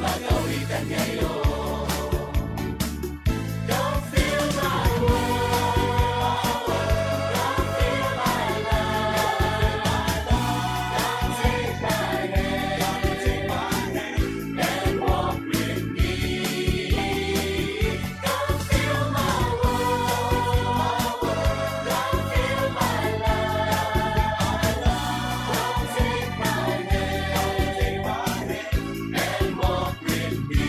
magawitan ngayon. Come fill my world, come fill my life. Come take my hand, and walk with me. Come fill my world, come fill my life. Come take my hand, and walk with me.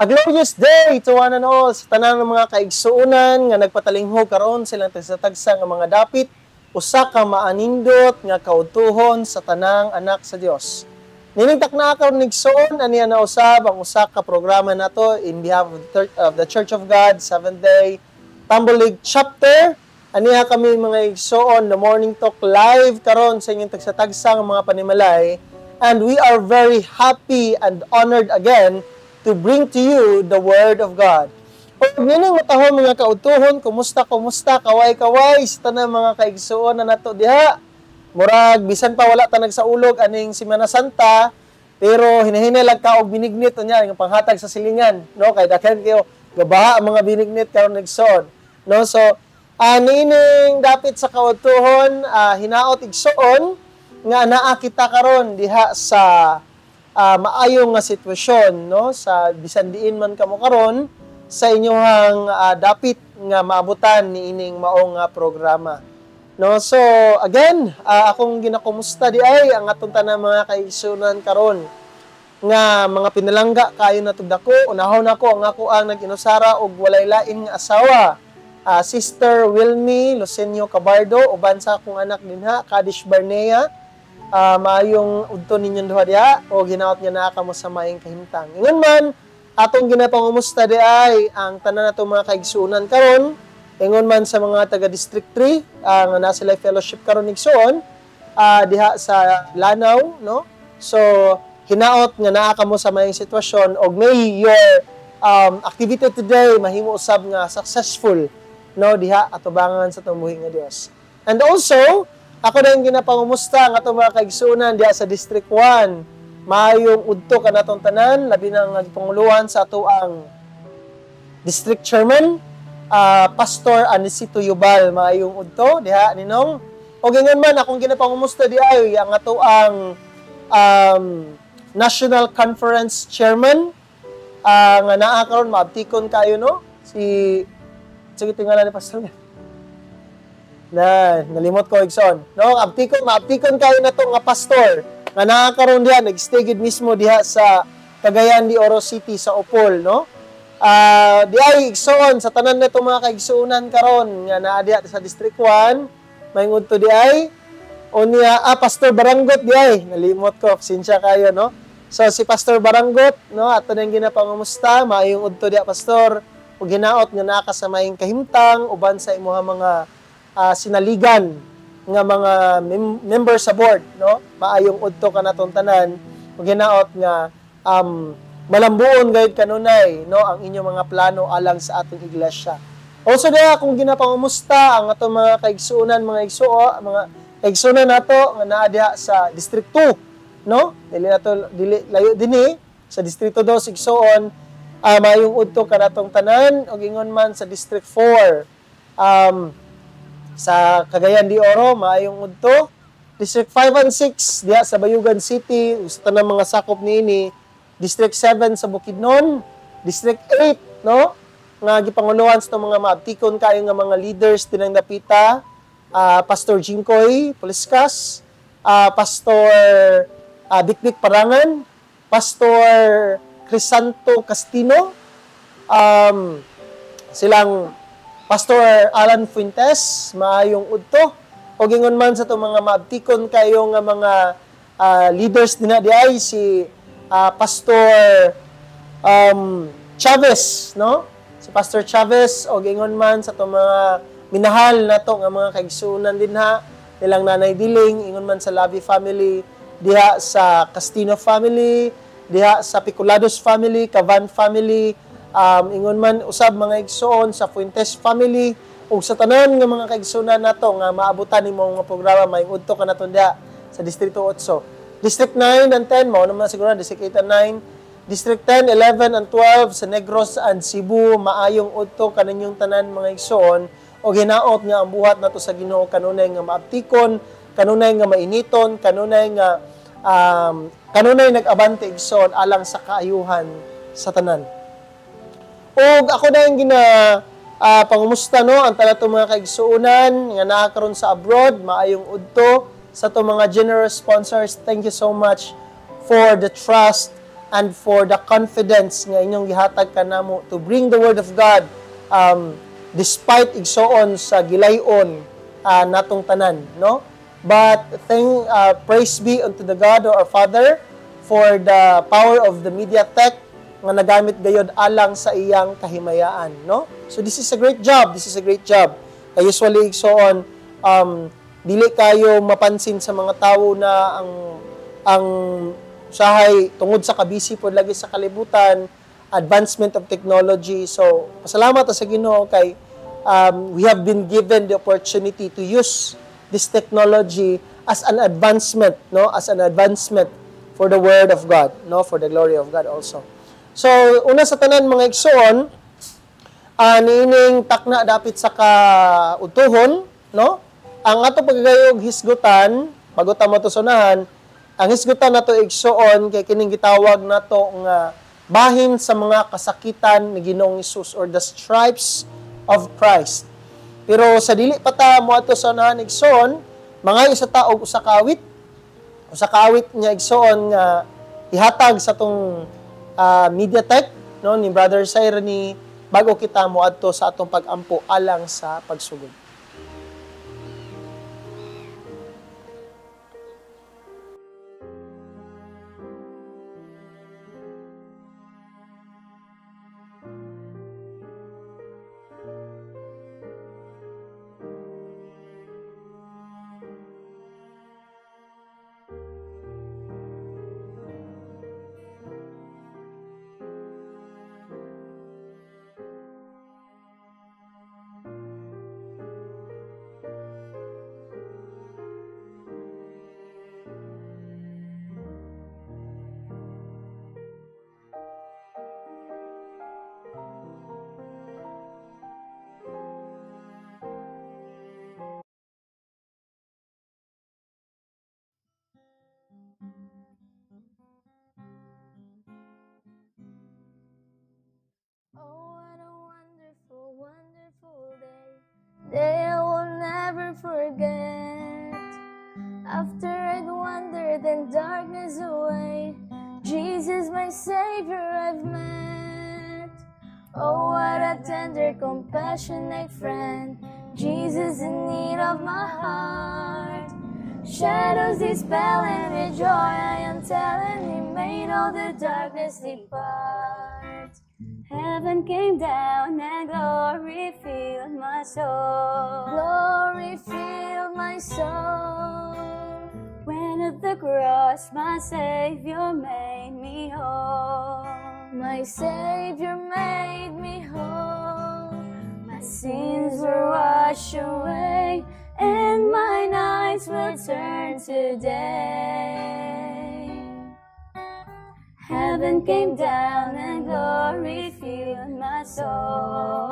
A glorious day to one and all sa tanan ng mga kaigsuonan nga nagpatalingho karon silang tagsa-tagsa nga mga dapit usa ka maanindot nga kautuhon sa tanang anak sa Dios. Nining takna karon nigsuon aniya na usab ang usa ka programa nato in behalf of the Church of God Seventh Day Tambulig Chapter. Aniya kami mga igsuon the Morning Talk live karon sa inyong tagsa-tagsa nga mga panimalay, and we are very happy and honored again to bring to you the Word of God. Pag nining matahon mga kautuhon, kumusta, kaway-kaway, sa tanang mga kaigsuon na nato diha. Murag, bisan pa wala ta nagsaulog aning Semana Santa, pero hinahinalag ka og binignit niya, yung panghatag sa silingan. No? Kaya dakan kayo, gabaha ang mga binignit karon nagsuon. No? So, nining dapit sa kautuhon, hinaot igsuon, nga naa kita karon diha sa maayong nga sitwasyon, no, sa bisan diin man kamo karon sa inyohang dapit nga maabutan ni ining maong programa, no. So again, akong ginakumusta di ay ang atong tanang mga kaigsunan karon nga mga pinalangga kayo natug dako. Unahon ako ang ako ang nag-inusara og walay laing nga asawa, Sister Wilmy Lucenio Cabardo, uban sa akong anak dinha Kadish Barnea. Maayong udto ninyong duha diha o ginaot niya na kamo sa maayong kahimtang. Ingon man, atong ginapangumusta di ay ang tanan natong mga kaigsuonan karon, ingon man sa mga taga District 3 nga nasa Life Fellowship karon igsuon diha sa Lanao, no? So hinaot nga naa kamo sa maayong sitwasyon og may your activity today mahimo usab nga successful, no, diha atubangan sa tumuhi nga Dios. And also ako na yung ginapangumusta ang atong mga kaigsuonan diha sa District 1. Maayong udto ka natong tanan, labi na nga gipanguluhan sa ato ang District Chairman, Pastor Anisito Yubal. Maayong udto diha ninong. O ganyan man, akong ginapangumusta diha ang ato ang National Conference Chairman, nga naa karon maabtikon kayo, no? Sige tingala ni Pastor niya. Nalimot ko igsoon. No, maaptikon kayo na to nga pastor nga nakakaroon diha nagstay gid mismo diha sa Cagayan de Oro City sa Opol, no? Diay igsoon sa tanan nato mga kaigsuonan karon nga naa diha sa District 1, maingod to diay unya Pastor Barangot diay. Nalimot ko, sinsya kayo, no? So si Pastor Barangot, no, ato nang ginapangumusta, maayong udto diha pastor ug hinaot nga naa ka sa maayong kahimtang uban sa imuha mga sinaligan nga mga member sa board, no? Maayong udto ka natong tanan ug hinaot nga malambuon gayud kanunay, no, ang inyong mga plano alang sa atong iglesia. Also diha kung ginapangumusta ang atong mga kaigsuonan, mga kaigsuonan nato nga naa diha sa District 2, no? Dili layo dinhi sa Distrito 2 igsuon, maayong udto ka natong tanan ug ingon man sa District 4, sa Cagayan de Oro, maayong udto. District 5 and 6 diha sa Bayugan City, usa tanang mga sakop niini. District 7 sa Bukidnon, District 8, no, nga gipanguluhan sa mga maabtikon kayo nga mga leaders dinang dapita, Pastor Jingkoy Puliskas, Pastor Dikdik Parangan, Pastor Crisanto Castino, silang Pastor Alan Fuentes, maayong udto. O gingon man sa itong mga maabtikon kayo nga mga leaders din na diay si Pastor Chavez, no? Si Pastor Chavez, o gingon man sa itong mga minahal na to nga mga kaigsuonan din ha, nilang Nanay Diling, ingon man sa Lavi family, diha sa Castino family, diha sa Picolados family, Cavan family, ingon man usab mga igsoon sa Fuentes family, ug sa tanan nga mga kaigsunan nato nga maabutan nimo nga programa maayong udto ka naton diha sa Distrito 8. District 9 and 10 mao naman siguro District 8 and 9. District 10, 11 and 12 sa Negros and Cebu maayong udto kaninyong tanan mga igsoon o hinaot nga ang buhat nato sa Ginoo kanunay nga maaptikon, kanunay nga mainiton, kanunay nga kanunay nag-abante igsoon alang sa kaayuhan sa tanan. Og ako na yung pangumusta no ang tanan mga kaigsuonan nga naa karon sa abroad maayong udto sa to mga generous sponsors. Thank you so much for the trust and for the confidence nga inyong gihatag kanamo to bring the word of God despite igsoon sa gilayon natong tanan, no? But praise be unto the God or our Father for the power of the media tech nga nagamit gayod alang sa iyang kahimayaan, no? So this is a great job. This is a great job. Usually igsoon dili kayo mapansin sa mga tao na ang usahay tungod sa kabisi pod lagi sa kalibutan, advancement of technology. So pasalamat sa Ginoo kay we have been given the opportunity to use this technology as an advancement, no? As an advancement for the word of God, no? For the glory of God also. So una sa tanan mga igsoon, niining takna dapit sa kautuhon, no? Ang ato pagayog hisgutan, bago ta mo to sunahan, ang hisgutan nato igsoon kay kining gitawag nato nga bahin sa mga kasakitan ni Ginoong Hesus or the stripes of Christ. Pero sa dili pa ta mo ato sunahan igsoon, mga isa ta og usa ka awit nga igsoon nga ihatag sa tong MediaTek, no, ni Brother Cyrene bago kita mo adto sa atong pag-ampo alang sa pagsugod. Oh, what a wonderful, wonderful day I will never forget. After I'd wandered in darkness away, Jesus, my Savior, I've met. Oh, what a tender, compassionate friend, Jesus in need of my heart. Shadows dispelling with joy, I am telling He made all the darkness depart. Heaven came down and glory filled my soul. Glory filled my soul. When at the cross my Savior made me whole. My Savior made me whole. My sins were washed away, and my nights will turn to day. Heaven came down and glory filled my soul.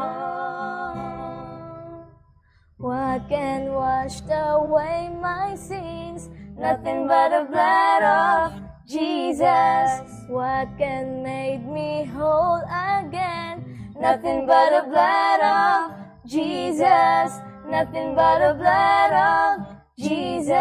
What can wash away my sins? Nothing but the blood of Jesus. What can make me whole again? Nothing but the blood of Jesus. Nothing but the blood of Jesus.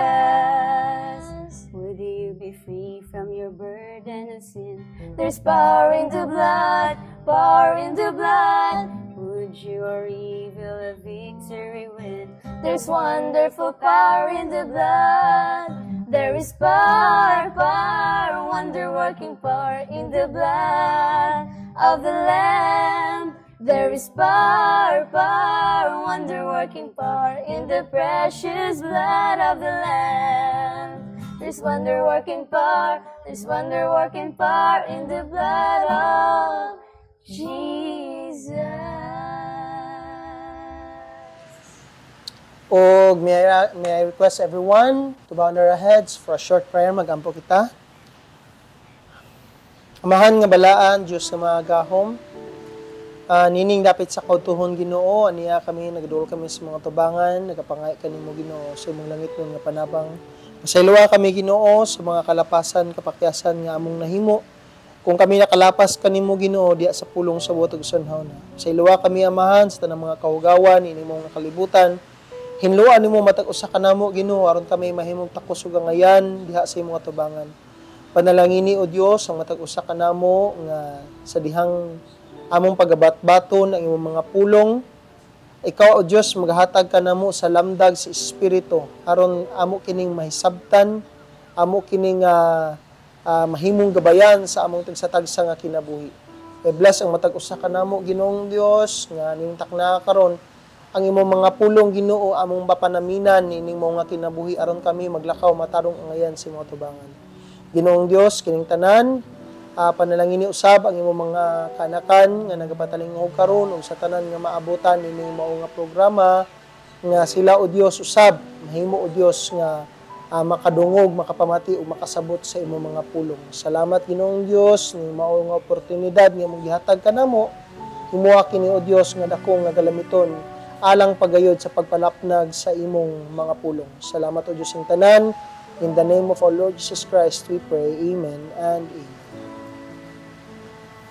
Would you be free from your burden of sin? There's power in the blood, power in the blood. Would your evil a victory win? There's wonderful power in the blood. There is power, power, wonder-working power in the blood of the Lamb. There is power, power, wonder-working power in the precious blood of the Lamb. There's wonder-working power, there's wonder-working power in the blood of Jesus. O may I request everyone to bow their heads for a short prayer. Magampo kita. Amahan nga balaan, Diyos nga mga gahom. Nining dapit sa kautuhon Ginoo, aniya kami, nagduro kami sa mga tubangan, nagapangay kanimo Ginoo, sa imong langit nga panabang. Pasayloa kami Ginoo sa mga kalapasan, kapakyasan nga among nahimo. Kung kami nakalapas kanimo Ginoo, diya sa pulong sa buot ug sanhaw na. Pasayloa kami amahan sa tanang mga kahugawan, inimong nakalibutan. Hinluan nimo matag usa ka namo Ginoo aron kami mahimong takos ug angayan diha sa imong tubangan. Panalangini o Dios ang matag usa ka namo nga sa dihang among pagabat-baton ang imong mga pulong. Ikaw o Dios maghatag ka namo sa lamdag sa espiritu aron amo kining mahisabtan, amo kining mahimong gabayan sa among tagsa-tagsa nga kinabuhi. Bless ang matag usa ka namo Ginoong Dios nga ning takna karon ang imong mga pulong Ginoo among bapanaminan nining mga kinabuhi aron kami maglakaw matarong angayan sa imong tubangan. Ginoong Dios kining tanan panalangin ni usab ang imong mga kanakan nga nagapatalingog karon ug sa tanan nga maabutan nining mao nga programa nga sila o Dios usab mahimo o Dios nga makadungog, makapamati ug makasabot sa imong mga pulong. Salamat Ginoong Dios ni mao nga oportunidad nga imong gihatag kanamo. Himuha kini o Dios nga dako nga galamiton alang pagayod sa pagpalapnag sa imong mga pulong. Salamat o Diyos ng tanan. In the name of our Lord Jesus Christ, we pray. Amen and amen.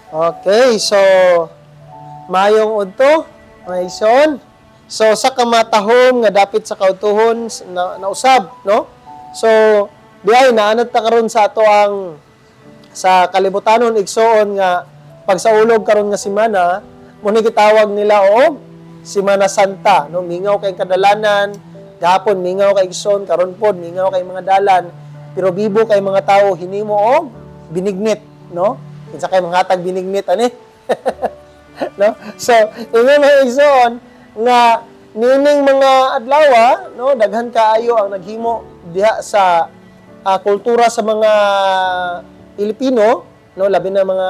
Okay, so, mayong udto, mga ison. So, sa kamatahon nga dapit sa kautuhon na usab, no? So, diay, naanad ta karon sa ato ang sa kalibutanon, igsoon nga, pagsaulog karon nga simana, muna gitawag nila o Semana Santa, no? Mingaw kay kadalanan, gahapon mingaw kay igsoon, karon pod mingaw kay mga dalan, pero bibo kay mga tao hinimo og binignit, no? Kinsa kay manghatag binignit ani? No? So, ingon mga igsoon nga nining mga adlaw, no, daghan kaayo ang naghimo diha sa kultura sa mga Pilipino, no, labi na mga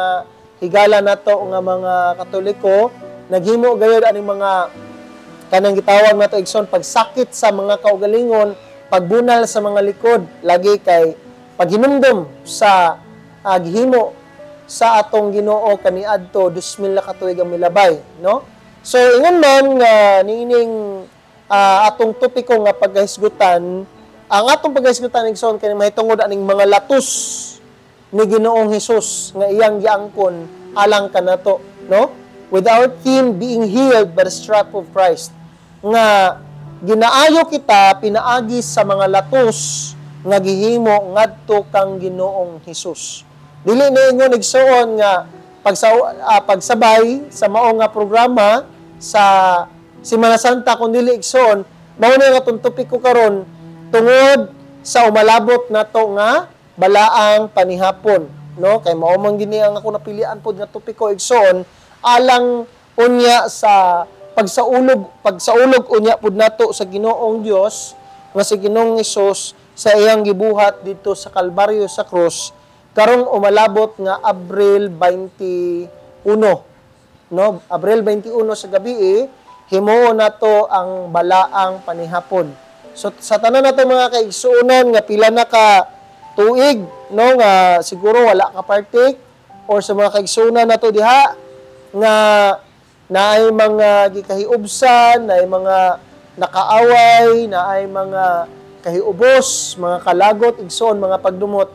higala nato nga mga Katoliko. Naghimo gayud aning mga kanang gitawag nato igsoon pagsakit sa mga kaugalingon, pagbunal sa mga likod, lagi kay paghinumdum sa gihimo sa atong Ginoo kaniadto 2000 ka tuig ang milabay, no? So ingon man nga niining atong topiko nga paghisgutan, ang atong paghisgutan igsoon kay mahitungod aning mga latus ni Ginoong Hesus nga iyang giangkon alang kanato, no? With our theme being healed by the stripe of Christ, nga ginaayo kita pinaagi sa mga latos nga gihimo ngadto kang Ginoong Hesus. Dili na ingon igsoon nga pagsabay sa mao nga programa sa Semana Santa kun dili igsoon mao na nga topiko karon tungod sa umalabot nato nga balaang panihapon, no? Kay mao man gini ang ako napilian pod nga topiko igsoon alang unya sa pagsaulog unya pud nato sa Ginoong Dios nga si Ginoong Hesus sa iyang gibuhat dito sa Kalbaryo sa krus karong umalabot nga Abril 21, no? Abril 21 sa gabi himuon nato ang balaang panihapon. So sa tanan nato mga kaigsuonan nga pila na ka tuig, no, nga siguro wala ka partake or sa mga kaigsuonan nato diha nga naay mga gikahiubsan, naay mga nakaaway, naay mga kahiubos, mga kalagot, igsoon, mga pagdumot,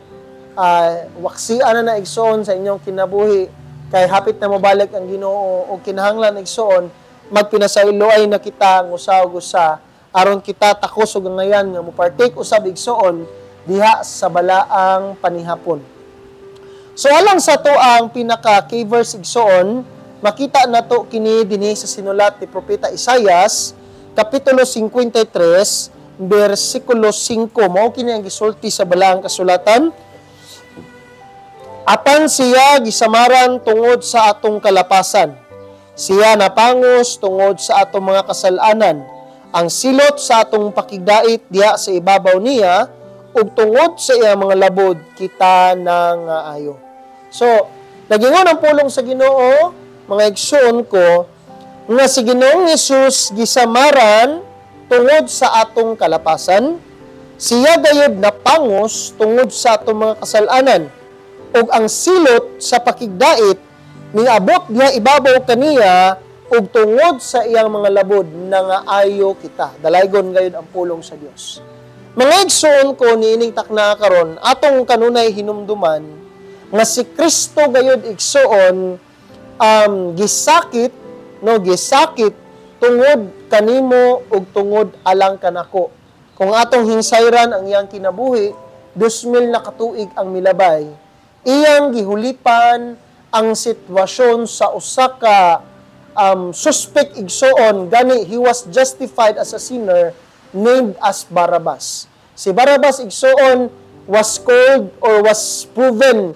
waksian na igsoon sa inyong kinabuhi, kay hapit na mabalik ang Ginoo o kinahanglan igsoon, magpinasayloay na kita ng usa-usa, aron kita takos og ngayan nga mo partake usab igsoon diha sa balaang panihapon. So alang sa to ang pinaka key verse igsoon, makita nato kini dinhi sa sinulat ni propeta Isaias kapitulo 53 bersikulo 5. Mao kini ang gisulti sa balaang kasulatan. Apan siya gisamaran tungod sa atong kalapasan, siya napangos tungod sa atong mga kasalanan, ang silot sa atong pakigdait diha sa ibabaw niya, ug tungod sa iyang mga labod kita nangaayo. So nagingon ang pulong sa Ginoo, mga igsoon ko, nga si Ginoong Hesus gisamaran tungod sa atong kalapasan, siya gayud napangos tungod sa atong mga kasalanan, ug ang silot sa pakigdait niabot diha ibabaw kaniya ug tungod sa iyang mga labod nangaayo kita. Dalaygon gayud ang pulong sa Dios. Mga igsoon ko niining takna karon, atong kanunay hinumduman nga si Kristo gayud igsoon gisakit tungod kanimo ug tungod alang kanako. Kung atong hinsayran ang iyang kinabuhi, 2,000 na katuig ang milabay. Iyang gihulipan ang sitwasyon sa usa ka suspect igsoon, gani he was justified as a sinner named as Barabbas. Si Barabbas igsoon was called or was proven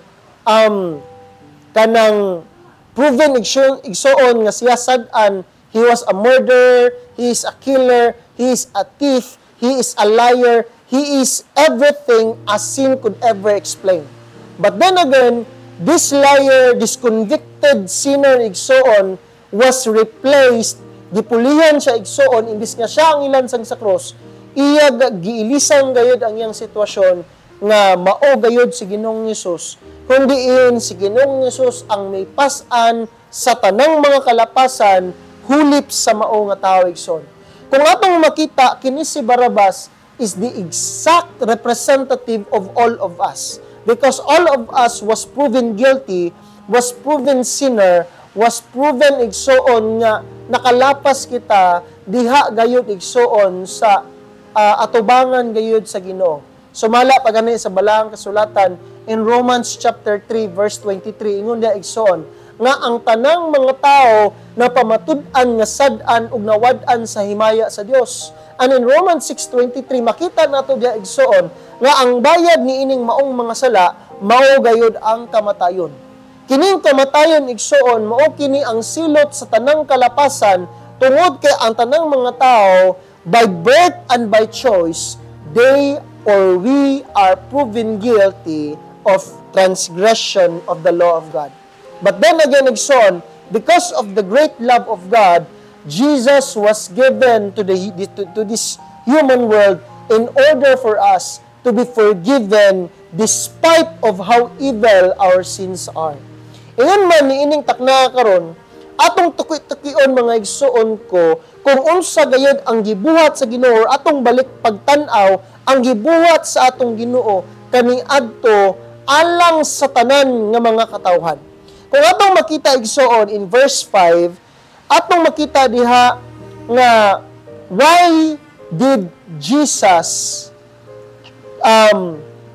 igsoon nga siya sad-an, he was a murderer, he is a killer, he is a thief, he is a liar, he is everything a sin could ever explain. But then again, this liar, this convicted sinner igsoon was replaced, gipulihan siya igsoon, imbis nga siya ang ilansang sa cross, iya giilisan gayud ang iyang sitwasyon nga mao gayud si Ginoong Hesus, kundi iyon si Ginoong Hesus ang may pasan sa tanang mga kalapasan hulip sa mao nga tawo igsoon. Kung atong makita, kini si Barabbas is the exact representative of all of us, because all of us was proven guilty, was proven sinner, was proven igsoon nga nakalapas kita diha gayud igsoon sa atubangan gayud sa Ginoo. Sumala pa gani sa balahang kasulatan in Romans chapter 3 verse 23, ingon dia igsoon nga ang tanang mga tao na pamatud-an nga sad-an ug nawad-an sa himaya sa Dios. And in Romans 6:23 makita nato dia igsoon nga ang bayad ni ining maong mga sala mao gayud ang kamatayon. Kining kamatayon igsoon mao kini ang silot sa tanang kalapasan tungod kay ang tanang mga tao by birth and by choice they or we are proven guilty of transgression of the law of God. But then again igsoon, because of the great love of God, Jesus was given to this human world in order for us to be forgiven despite of how evil our sins are. Ingon man niining takna karon, atong tuki-tukion mga igsoon ko, kung unsa gayud ang gibuhat sa Ginoo, atong balik pagtan-aw ang gibuhat sa atong Ginoo kaniadto alang sa tanan nga mga katawhan. Kung atong makita igsoon in verse 5, atong makita diha nga why did Jesus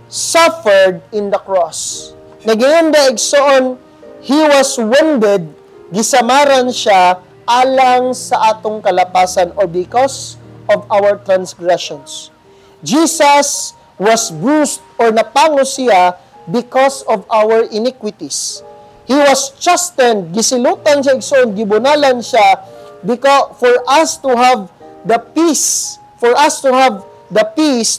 suffered in the cross. Nagayon da igsoon, he was wounded, gisamaran siya alang sa atong kalapasan or because of our transgressions. Jesus was bruised or napangos siya because of our iniquities. He was chastened, gisilutan siya igsoon, gibunalan siya because for us to have the peace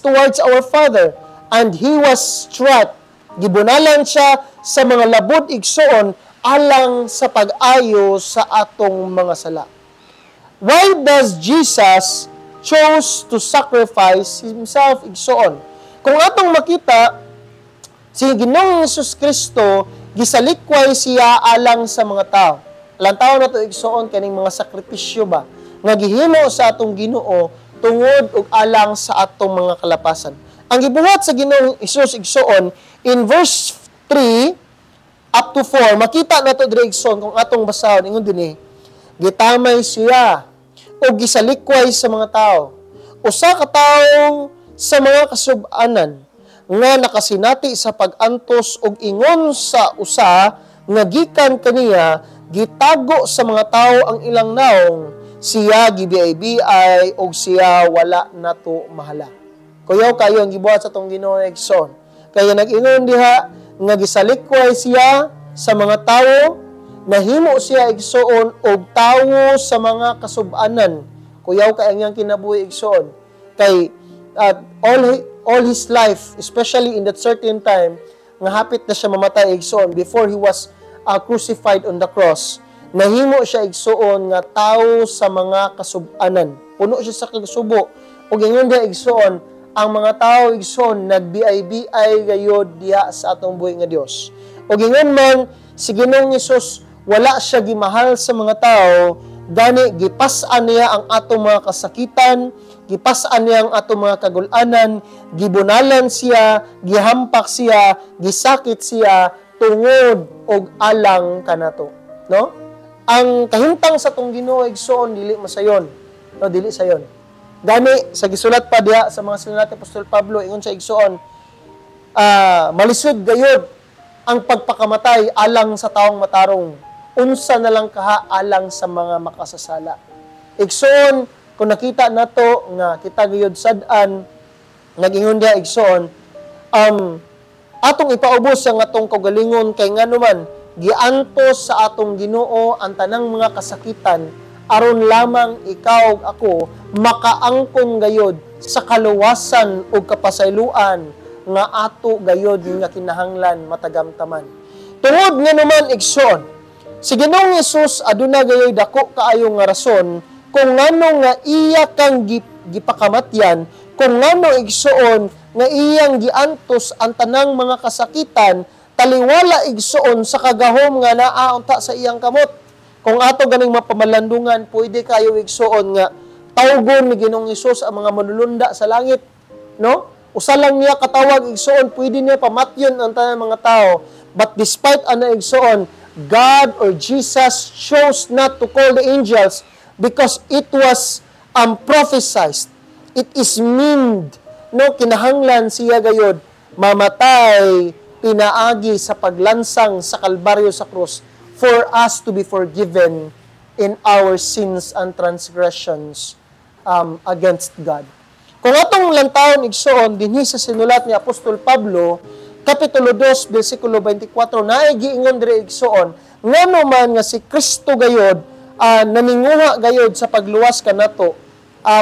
towards our Father. And he was struck, gibunalan siya sa mga labod igsoon alang sa pag-ayo sa atong mga sala. Why does Jesus chose to sacrifice himself igsoon? Kung atong makita, si Ginoong Hesus Kristo gisalikway siya alang sa mga tao. Alang tao na to igsoon kaning mga sakripisyo ba nga gihimo sa atong Ginoo tungod ug alang sa atong mga kalapasan. Ang gibuhat sa Ginoong Hesus igsoon in verse 3 up to 4, makita nato diri igsoon kung atong basahon ingon dinhi, gitamay siya o gisalikway sa mga tao. Usa ka tawo sa mga kasub-anan nga nakasinati sa pag-antos og ingon sa usa nga gikan kaniya, gitago sa mga tao ang ilang naong, siya gibiay-biay og siya wala nato mahala. Kuyaw kayo ang gibuhat sa tong Ginoo igsoon. Kaya nag-ingon diha nga gisalikway siya sa mga tawo, nahimo siya igsoon og tawo sa mga kasub-anan. Kuyaw kay ang iyang kinabuhi igsoon. Kay all his life, especially in that certain time, nga hapit na siya mamatay igsoon before he was crucified on the cross, nahimo siya igsoon nga tawo sa mga kasub-anan. puno siya sa kagsubo. Ug ingon dia igsoon, ang mga tao igsoon nagbiay-biay gayud diha sa atong buhi nga Dios. Ug ingon man si Ginoong Hesus wala siya gimahal sa mga tao, gani gipas-an niya ang atong mga kasakitan, gipas-an niya ang atong mga kagulanan, gibunalan siya, gihampak siya, gisakit siya tungod og alang kanato, no? Ang kahintang sa tong Ginoo igsoon dili masayon, no, dili sayon. Gani sa gisulat pa diha sa mga sinulat ni Apostol Pablo ingon sa igsoon, malisod gayud ang pagpakamatay alang sa taong matarong, unsa na lang kaha alang sa mga makasasala. Igsoon, kung nakita nato nga kita gayud sad-an, nag-ingon dia igsoon, atong ipaubos ang atong kaugalingon kay nganuman giantos sa atong Ginoo ang tanang mga kasakitan aron lamang ikaw ug ako makaangkon gayud sa kaluwasan ug kapasayloan nga ato gayud nga kinahanglan matagamtaman. Tungod nga naman igsoon, si Ginoong Hesus aduna gayoy dako kaayo nga rason kung ngano nga iya kang gipakamatyan, kung ngano igsoon nga iyang giantos ang tanang mga kasakitan, taliwala igsoon sa kagahom nga naa unta sa iyang kamot. Kung ato ganing mapamalandungan, pwede kayo igsoon nga tawgon ni Ginoong Hesus ang mga manulunda sa langit, no? Usa lang niya katawag igsoon, pwede niya pamatyon ang tanang mga tao. But despite ana igsoon, God or Jesus chose not to call the angels because it was prophesied. It is meant, no, kinahanglan siya gayod mamatay pinaagi sa paglansang sa Kalbaryo sa krus for us to be forgiven in our sins and transgressions against God. Kung atong lantawon igsoon dinhi sa sinulat ni Apostol Pablo, Kapitulo 2, versikulo 24, naay giingon diri igsoon, ngano man nga si Kristo gayod naninguha gayod sa pagluwas kanato,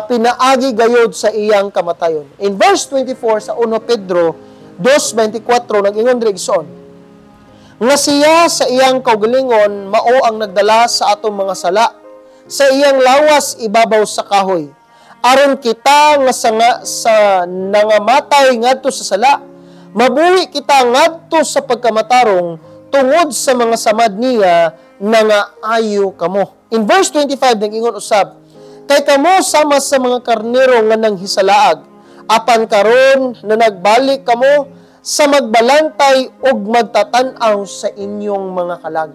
pinaagi gayod sa iyang kamatayon. In verse 24 sa 1 Pedro 2:24 nag-ingon diri igsoon, nga siya sa iyang kaugalingon mao ang nagdala sa atong mga sala, sa iyang lawas ibabaw sa kahoy, aron kita nga sa nangamatay ngadto sa sala, mabuhi kita ngadto sa pagkamatarong tungod sa mga samad niya nangaayo kamo. In verse 25 nag-ingon usab, kay kamo sama sa mga karnero nga nanghisalaag, apan karon na nagbalik kamo sa magbalantay ug magtatan-aw sa inyong mga kalag.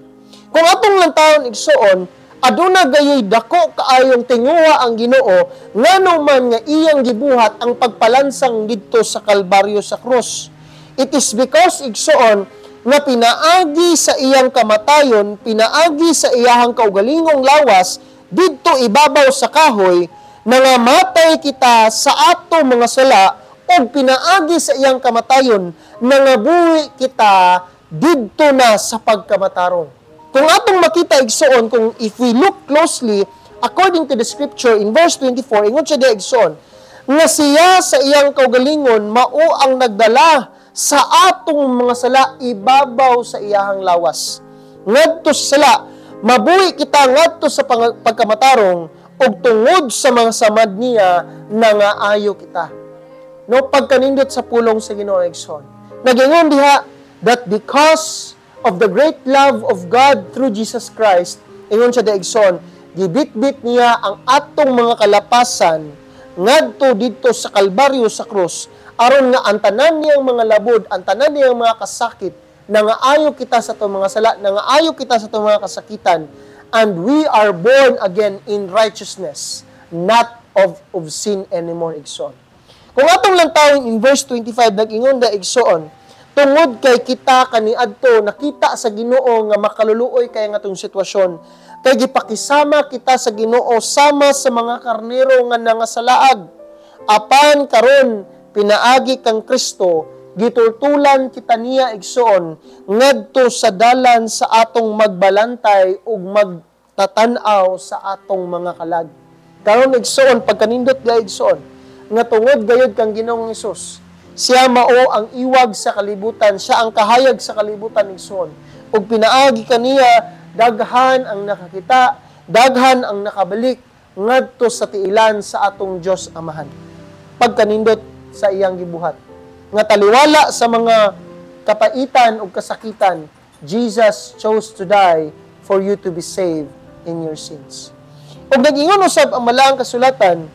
Kung atong lantawon igsoon, aduna gayoy dako kaayong tinguha ang Ginoo ngano man nga iyang gibuhat ang pagpalansang didto sa Kalbaryo sa krus. It is because igsoon nga pinaagi sa iyang kamatayon, pinaagi sa iyahang kaugalingong lawas didto ibabaw sa kahoy, nangamatay kita sa ato mga sala o pinaagi sa iyang kamatayon, nangabuhi kita didto na sa pagkamatarong. Kung atong makita igsoon, kung if we look closely, according to the scripture in verse 24, ingon siya di igsoon, nga siya sa iyang kaugalingon mao ang nagdala sa atong mga sala ibabaw sa iyahang lawas. Ngadto sa sala, mabuhi kita ngadto sa pagkamatarong ug tungod sa mga samad niya nangaayo kita. No, pagkanindot sa pulong sa Ginoo igsoon. Nagingon diha that because of the great love of God through Jesus Christ, ingon siya igsoon, gibitbit niya ang atong mga kalapasan ngadto didto sa Kalbaryo sa krus, aron nga ang tanan niyang mga labod, ang tanan niyang mga kasakit, nangaayo kita sa itong mga sala, nangaayo kita sa itong mga kasakitan, and we are born again in righteousness, not of sin anymore, igsoon. Kung atong lantawin in verse 25, nag-ingon da igsoon, tungod kay kita kaniadto, nakita sa Ginoo nga makaluluoy kay nga itong sitwasyon, kay gipakisama kita sa Ginoo sama sa mga karnero nga nangasalaag, apan karon pinaagi kang Kristo, gitultulan kita niya igsoon, ngadto sa dalan sa atong magbalantay ug magtatanaw sa atong mga kalag. Karon igsoon, pagkanindot ga igsoon, nga tungod gayud kang Ginoong Hesus, siya mao ang iwag sa kalibutan, siya ang kahayag sa kalibutan igsoon. Ug pinaagi kaniya, daghan ang nakakita, daghan ang nakabalik, ngadto sa tiilan sa atong Dios Amahan. Pagkanindot sa iyang gibuhat. Nga taliwala sa mga kapaitan o kasakitan, Jesus chose to die for you to be saved in your sins. Ug nag-ingon usab ang malaang kasulatan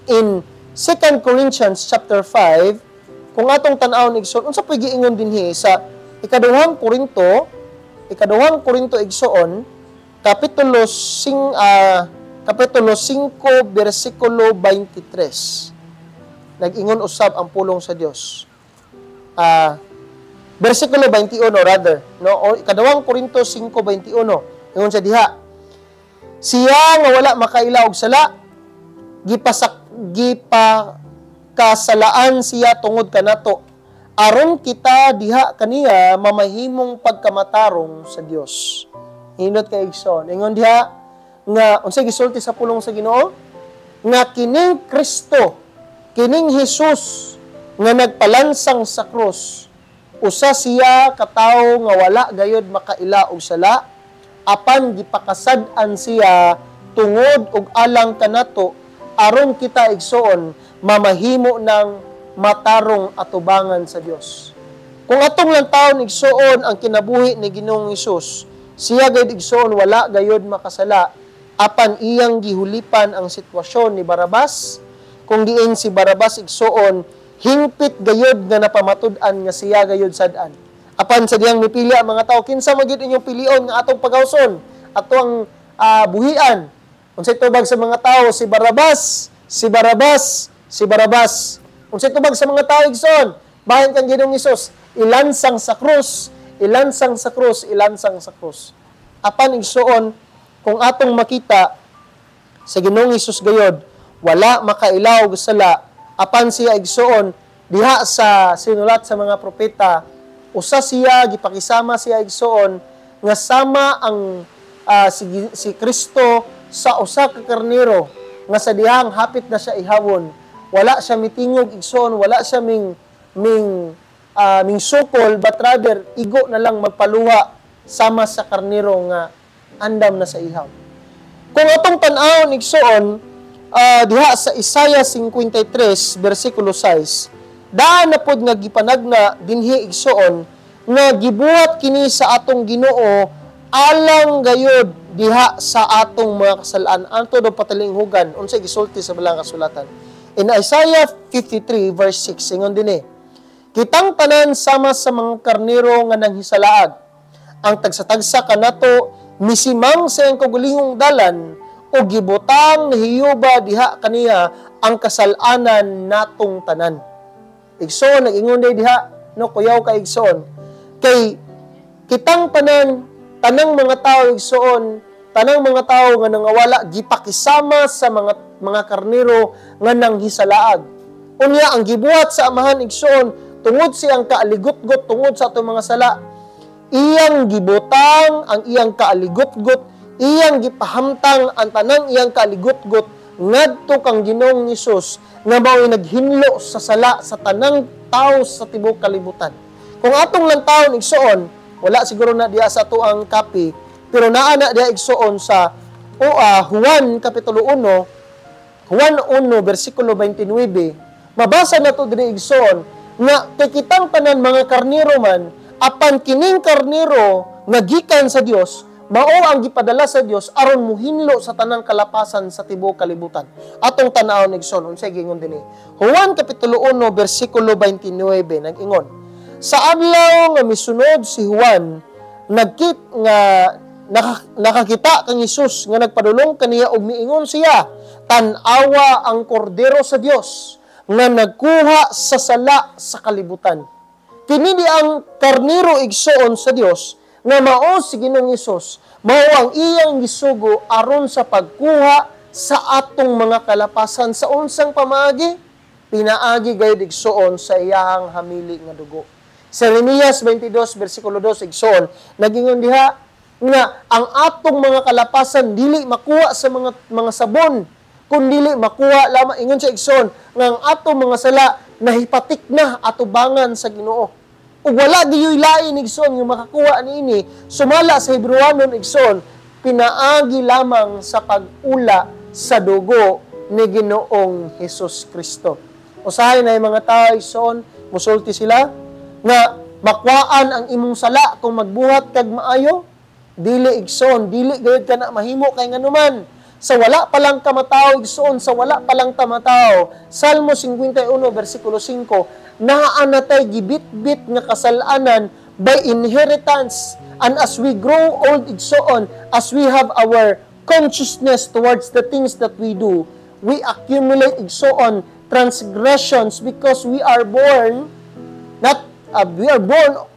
in 2 Corinthians chapter 5, kung atong tan-awon igsoon, unsa pay giingon dinhi sa ikaduhang Korinto igsoon, kapitulo 5 versikulo 23. Nag-ingon usab ang pulong sa Dios. Versikulo 21 rather, no? O ikaduhang Korinto 5:21. Ingon siya diha. Siya nga wala makailaw og sala, gipakasalaan siya tungod kanato. Aron kita diha kaniya mamahimong pagkamatarong sa Dios. Hinot kay igsoon. Ingon diha nga unsay gisulti sa pulong sa Ginoo? Nga kining Kristo, kining Hesus nga nagpalansang sa krus, usa siya katawo nga wala gayud makaila og sala, apan gipakasad-an siya tungod og alang kanato aron kita igsoon mamahimo ng matarong atubangan sa Dios. Kung atong lang taon igsoon ang kinabuhi ni Ginoong Hesus, siya gayud igsoon wala gayud makasala, apan iyang gihulipan ang sitwasyon ni Barabas, kung diin si Barabas igsoon hingpit gayud nga napamatud-an nga siya gayud sad-an. Apan sa diyang mipili ang mga tao, kinsa magyud inyong pilion nga atong pagawson, atong buhian. Unsay tubag sa mga tao? Si Barabas, si Barabas, si Barabas. Unsay tubag sa mga tao igsoon? Bahin kang Ginoong Hesus, ilansang sa krus, ilansang sa krus, ilansang sa krus. Apan igsoon, kung atong makita sa Ginoong Hesus gayod, wala makailaw og sala, apan siya igsoon diha sa sinulat sa mga propeta, usa siya gipakisama siya igsoon nga sama ang si Kristo sa usa ka karnero nga sa dihang hapit na siya ihawon. Wala siya mitingog igsoon, wala siya ming sukol, but rather igo na lang magpaluha sama sa karnero nga andam na sa ihaw. Kung atong tan-awon igsoon diha sa Isaiah 53 versikulo 6, daan na pod nga gipanagna dinhi igsoon nga gibuhat kini sa atong Ginoo alang gayud diha sa atong mga kasalaan. Anto do patalinghugan unsay gisulti sa balang kasulatan. In Isaiah 53 verse 6 ingon dinhi, kitang tanan sama sa mga karnero nga nanghisalaag, ang tagsa-tagsa kanato misimang sa iyang kagulingong dalan, o gibutang hiyuba diha kaniya ang kasalanan natong tanan. Igsoon, nag-ingon diha, no, kuyaw ka igsoon. Kay kitang tanang mga tao igsoon, tanang mga tao nga nangawala, gipakisama sa mga karnero nga nanghisalaag. Unya, ang gibuhat sa amahan igsoon, tungod siyang kaaligot-got, tungod sa atong mga sala, iyang gibutang ang iyang kaaligot-got, iyang gipahamtang ang tanang iyang kaaligot-got ngadto kang Ginoong Hesus nga mao'y naghinlo sa sala sa tanang tao sa tibuok kalibutan. Kung atong lang taon igsoon, wala siguro na diya sa ato ang copy, pero naa na diya igsoon sa Juan kapitulo 1, Juan 1 versikulo 29. Mabasa na to diri igsoon nga kay kitang tanan mga karnero man, apan kining karnero nga gikan sa Dios, mao ang gipadala sa Dios aron muhinlo sa tanang kalapasan sa tibuok kalibutan. Atong tan-awon igsoon unsay giingon dinhi. Juan kapitulo 1 bersikulo 29 nag-ingon, sa adlaw nga misunod si Juan, nakakita kang Hesus nga nagpadulong kaniya og miingon siya, tan-awa ang kordero sa Dios nga nagkuha sa sala sa kalibutan. Kini di ang karnero igsoon sa Dios nga mao si Ginoong Hesus, mao ang iyang gisugo aron sa pagkuha sa atong mga kalapasan sa unsang pamaagi, pinaagi gayud igsoon sa iyang hamili nga dugo. Sa Jeremias 22 bersikulo 2 igsoon, nagingon diha nga ang atong mga kalapasan dili makuha sa mga sabon, kun dili makuha lamang ingon sa igsoon nga ang atong mga sala nahipatik na atubangan sa Ginoo. Ug wala diyoy lain igsoon nga makakuha niini, sumala sa Hebrewanon igsoon, pinaagi lamang sa pag-ula sa dugo ni Ginoong Hesus Kristo. Usahay na yung mga tao igsoon, musulti sila nga makwaan ang imong sala kung magbuhat kag maayo, dili igsoon, dili gayud ka na mahimo kay nganuman. Sa wala pa lang kamataw igsoon, sa wala pa lang tamataw. Salmo 51 versikulo 5, naa natay gibit-bit nga kasalanan by inheritance, and as we grow old igsoon, as we have our consciousness towards the things that we do, we accumulate igsoon transgressions because we are born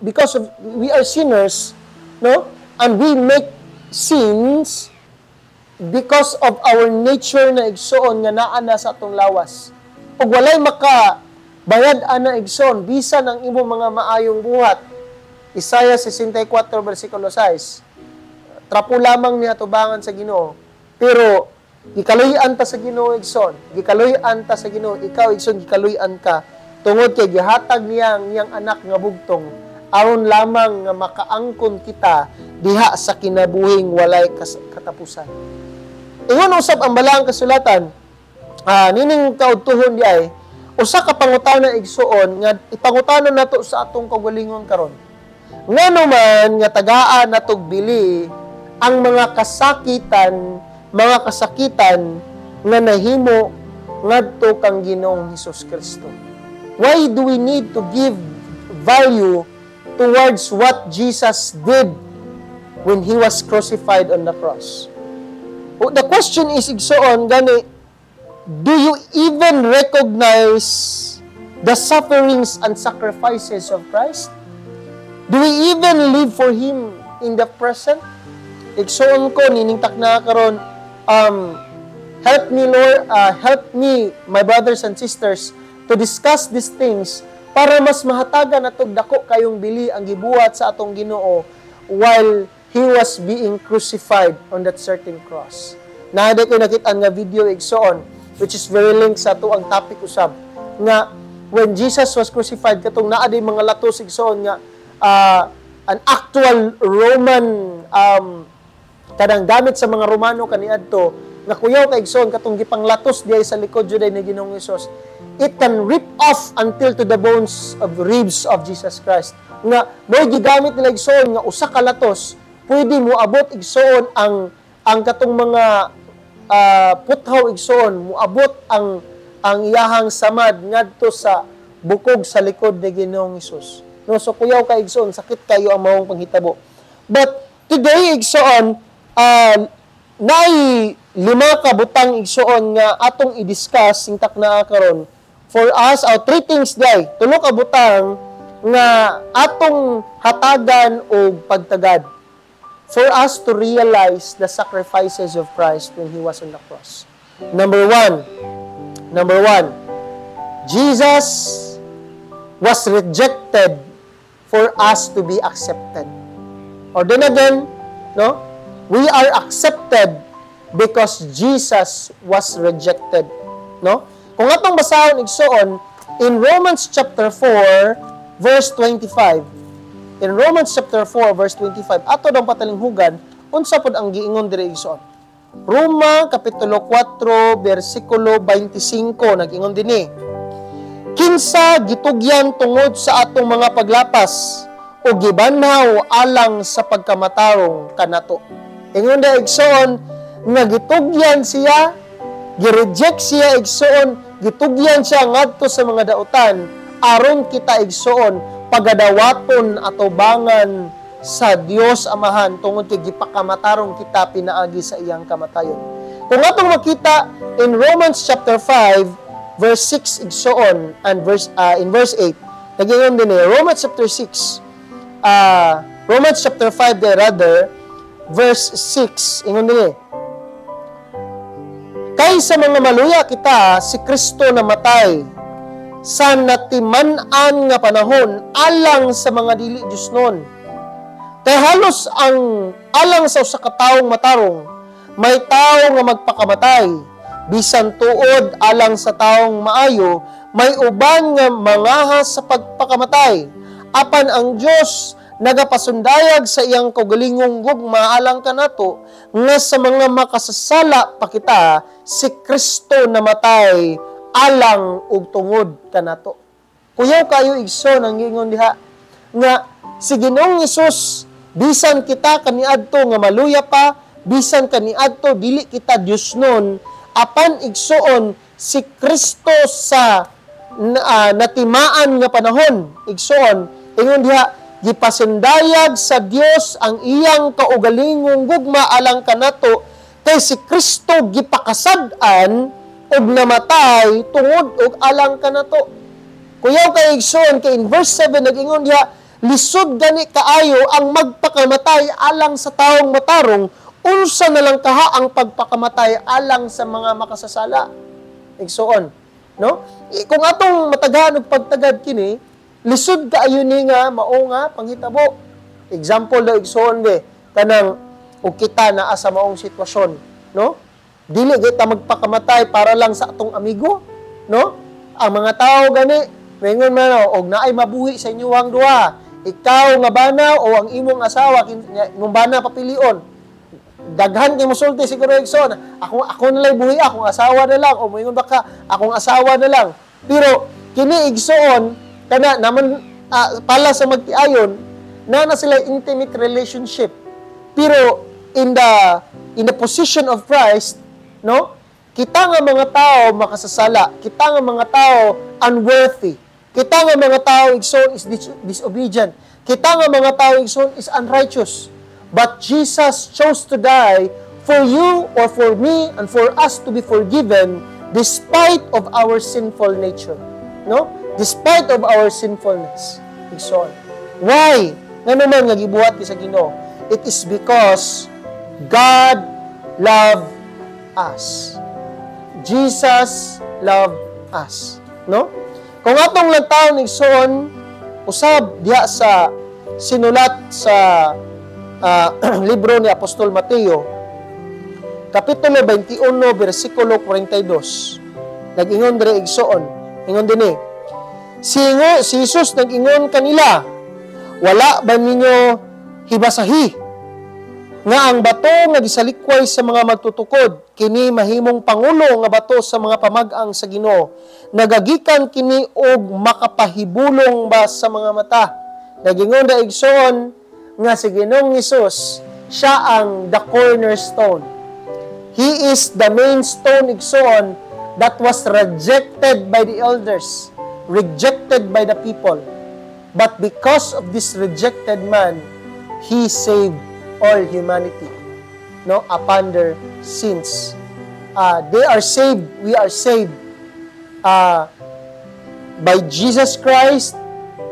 because of we are sinners, no? And we make sins because of our nature na igsoon nga naa na sa atong lawas. Ug walay maka bayad ana igsoon bisan ang imong mga maayong buhat. Isaiah 64 versikulo 6. Trapo lamang niya tubangan sa Ginoo. Pero gikaluy-an ta sa Ginoo igsoon. Gikaluy-an ta sa Ginoo, ikaw igsoon gikaluy-an ka tungod kay gihatag niya ang iyang anak nga bugtong aron lamang nga makaangkon kita diha sa kinabuhing walay katapusan. Ingon usab ang balaang kasulatan, nining kaudtuhon di ay usa ka pangutana igsuon nga ipangutanon nato sa atong kaugalingon karon. Ngano man nga tagaan natog bili ang mga kasakitan nga nahimo ngadto kang Ginoong Hesus Kristo. Why do we need to give value towards what Jesus did when He was crucified on the cross? The question is igsoon gani, do you even recognize the sufferings and sacrifices of Christ? Do we even live for Him in the present? Igsoon ko niningtak na karon, help me Lord, help me my brothers and sisters to discuss these things para mas mahatagan natog dako kayong bili ang gibuhat sa atong Ginoo while He was being crucified on that certain cross. Naada ko nakita nga video igsoon which is very linked sa ato ang topic usab nga when Jesus was crucified katong naa day mga latos igsoon nga an actual Roman kadang gamit sa mga Romano kaniadto nga kuyaw kay igsoon katong gipanglatos diay sa likod jud ni Ginoong Hesus. It can rip off until to the bones of ribs of Jesus Christ. Nga mo'y gigamit nila igsoon nga usa ka latos pwede mo abot igsoon ang katong mga puthaw igsoon mo abot ang iyahang samad ngadto sa bukog sa likod ni Ginoong Hesus. No, so kuyaw ka igsoon sakit kayo ang mawong panghitabo. But today igsoon nay 5 ka butang igsoon nga atong i-discuss sing takna karon. For us, 3 things day, 3 ka butang nga atong hatagan o pagtagad for us to realize the sacrifices of Christ when He was on the cross. Number one, Jesus was rejected for us to be accepted. Or then again, no? We are accepted because Jesus was rejected, no? Kung atong basahon igsoon in Romans chapter 4 verse 25. In Romans chapter 4 verse 25, ato dang patalinghugan unsa pod ang giingon diri igsoon. Roma kapitulo 4 bersikulo 25 nag-ingon dinhi. Kinsa gitugyan tungod sa atong mga paglapas o gibanhaw alang sa pagkamatarong kanato. Ingon da igsoon nga gitugyan siya, gireject siya igsoon, gitugyan siya ngadto sa mga dautan aron kita igsoon pagadawaton atubangan sa Dios Amahan tungod kay gipakamatarong kita pinaagi sa iyang kamatayon. Kung atong makita in Romans chapter 5 verse 6 igsoon and in verse 8 nagingon din Romans chapter 6 Romans chapter 5 rather verse 6 ingon din kay sa mga maluya kita, si Kristo namatay sa natiman-an nga panahon alang sa mga dili Diyos nun. Kay halos ang alang sa usa ka tawong matarong, may tao nga magpakamatay, bisan tuod alang sa taong maayo, may uban nga mangahas sa pagpakamatay. Apan ang Diyos nagapasundayag sa iyang kaugalingong gugma alang kanato nga sa mga makasasala pa kita si Kristo namatay alang ug tungod kanato. Kuyaw kayo igsoon ang ingon diha nga si Ginoong Hesus bisan kita kaniadto nga maluya pa, bisan kaniadto dili kita Dios nun, apan igsoon si Kristo sa natimaan nga panahon, igsoon ingon diha gipasundayag sa Dios ang iyang kaugalingong gugma alang kanato kay si Kristo gipakasad-an ug namatay tungod og alang kanato. Kuyaw kay igsoon kay in verse 7 nag-ingon diha lisod gani kaayo ang magpakamatay alang sa taong matarong, unsa na lang kaha ang pagpakamatay alang sa mga makasasala. Igsoon, no? Kung atong mataghan og pagtagad kini, lisod kaayo ni nga mao nga panghitabo. Example daw igsoon be kanang ug kita naa sa maong sitwasyon, no? Dili kita magpakamatay para lang sa atong amigo, no? Ang mga tao gani mingon man og naay mabuhi sa inyong duha. Ikaw nga bana o ang imong asawa imong bana papilion. Daghan kay mosulti siguro igsoon. Ako na lang buhi, akong asawa na lang o moingon baka akong asawa na lang. Pero kini igsoon kana naman pala sa magtiayon na sila intimate relationship. Pero in the position of Christ, no? Kita nga mga tao makasasala, kita nga mga tao unworthy. Kita nga mga tao igsoon is disobedient. Kita nga mga tao igsoon is unrighteous. But Jesus chose to die for you or for me and for us to be forgiven despite of our sinful nature. No? Despite of our sinfulness. Igsoon. Why? Nga naman nga gibuhat ni sa Ginoo? It is because God loved us. Jesus loved us. No? Kung atong lantawon igsoon, usab diha sa sinulat sa libro ni Apostol Mateo, kapitulo 21, versikulo 42. Nag-ingon diri igsoon, ingon dinhi, si Jesus nag-ingon kanila, wala ba ninyo hibasahi nga ang bato nga gisalikway sa mga magtutukod kini mahimong pangulo nga bato sa mga pamag-ang sa Ginoo, nagagikan kini og makapahibulong ba sa mga mata. Nagingon da igsoon nga si Ginoong Hesus siya ang the cornerstone. He is the main stone igsoon that was rejected by the elders, rejected by the people. But because of this rejected man, he saved all humanity, no, upon their sins. They are saved, we are saved by Jesus Christ,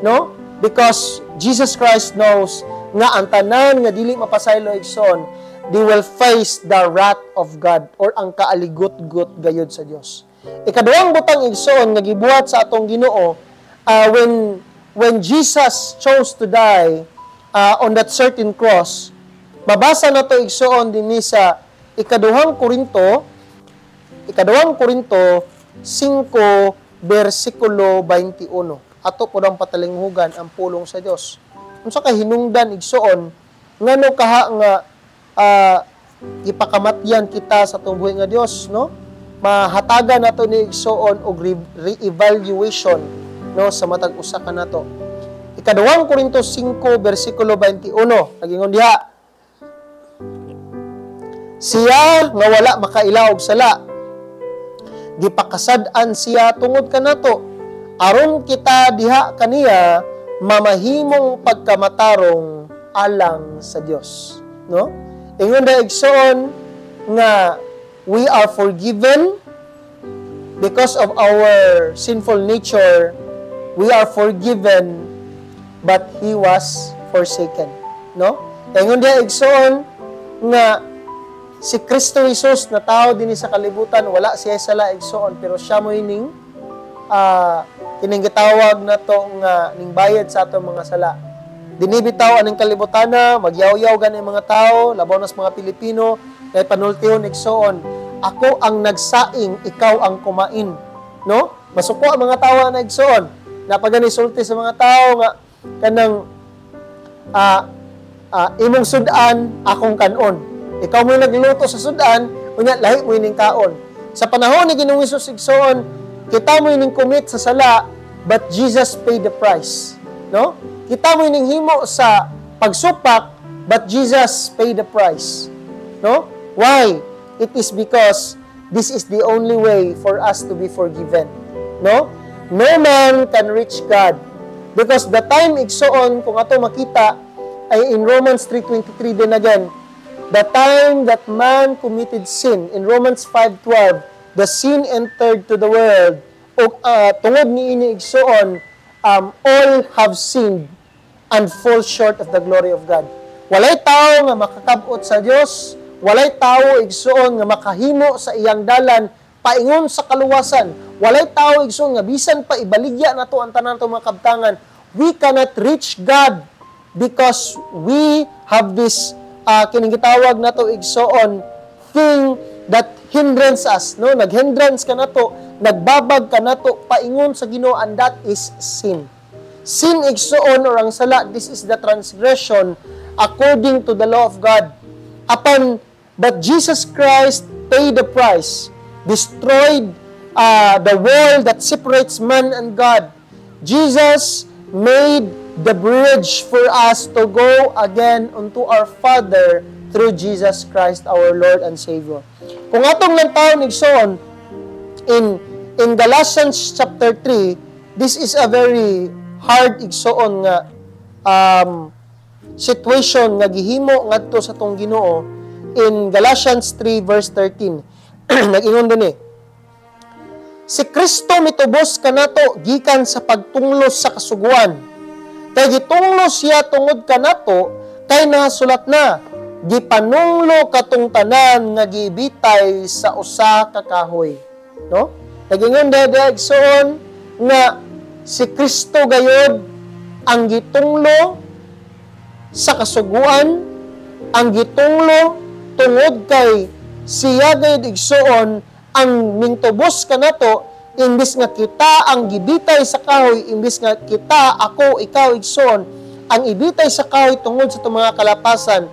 no? Because Jesus Christ knows nga ang tanan nga dili mapasaylo igsoon, they will face the wrath of God or ang kaaligot-got gayud sa Dios. Ikaduhang butang igsoon nga gibuhat sa atong Ginoo, when Jesus chose to die on that certain cross, mabasa na to igsoon dinhi sa ikaduhang Korinto 5 versikulo 21. Ato po ang patalinghugan ang pulong sa Dios. Unsa ka hinungdan igsoon ngano kaha nga ipakamatyan kita sa tubuhi nga Dios, no? Mahatagan nato ni igsoon og re-evaluation, no, sa matag usa ka nato. Ikaduhang Korinto 5 versikulo 21 nagingon diha, siya nga wala makailaw og sala, gipakasad-an siya tungod kanato, aron kita diha kaniya mamahimong pagkamatarong alang sa Dios, no? Ingon da igsoon nga we are forgiven because of our sinful nature. We are forgiven, but he was forsaken, no? Ingon da igsoon nga si Kristo Jesus na tao din sa kalibutan, wala siya sala igsoon, pero siya mo ining kining gitawag na to nga ning bayad sa atong mga sala. Dinibitaw aning kalibutana, magyaw-yaw gani mga tao, labaw nas mga Pilipino, kay panultihon igsoon, ako ang nagsaing, ikaw ang kumain, no? Masuko ang mga tao na igsoon. Napagani sulti sa mga tao nga kanang imong sudan, akong kanon. Ikaw mo nagluto sa sudan, unya lahi mo ining kaon. Sa panahon ni Ginoong Hesus igsoon, kita mo ining commit sa sala, but Jesus paid the price. No? Kita mo ining himo sa pagsupak, but Jesus paid the price. No? Why? It is because this is the only way for us to be forgiven. No? No man can reach God. Because the time igsoon, kung ato makita, ay in Romans 3:23 din again, the time that man committed sin, in Romans 5:12, the sin entered to the world, o tungod ni ini igsoon, all have sinned and fall short of the glory of God. Walay tao nga makakabot sa Dios, walay tao igsoon nga makahimo sa iyang dalan paingon sa kaluwasan. Walay tao igsoon nga bisan pa ibaligya nato ang tanan to mga kabtangan. We cannot reach God because we have this kining gitawag nato igsoon thing that hindrance us, no? Naghindrance ka nato, nagbabag ka nato paingon sa Ginoo, and that is sin. Sin igsoon or ang sala, this is the transgression according to the law of God. But Jesus Christ paid the price, destroyed the wall that separates man and God. Jesus made the bridge for us to go again unto our Father through Jesus Christ our Lord and Savior. Kung atong lantaw igsoon in Galatians chapter 3, this is a very hard igsoon nga situation nga gihimo ngadto sa tong Ginoo in Galatians 3 verse 13. Nag-ingon din si Kristo mitubos kanato gikan sa pagtunglos sa kasuguan. Kay gitunglos siya tungod kanato kay nasulat na, gipanunglo katong tanan nga gibitay sa usa ka kahoy. No? Nag-ingon igsoon nga si Kristo gayod ang gitunglo sa kasuguan, ang gitunglo tungod kay siya gayud igsoon ang mintubos kanato, imbis nga kita ang gibitay sa kahoy, imbis nga kita, ako, ikaw igsoon ang ibitay sa kahoy tungod sa itong mga kalapasan,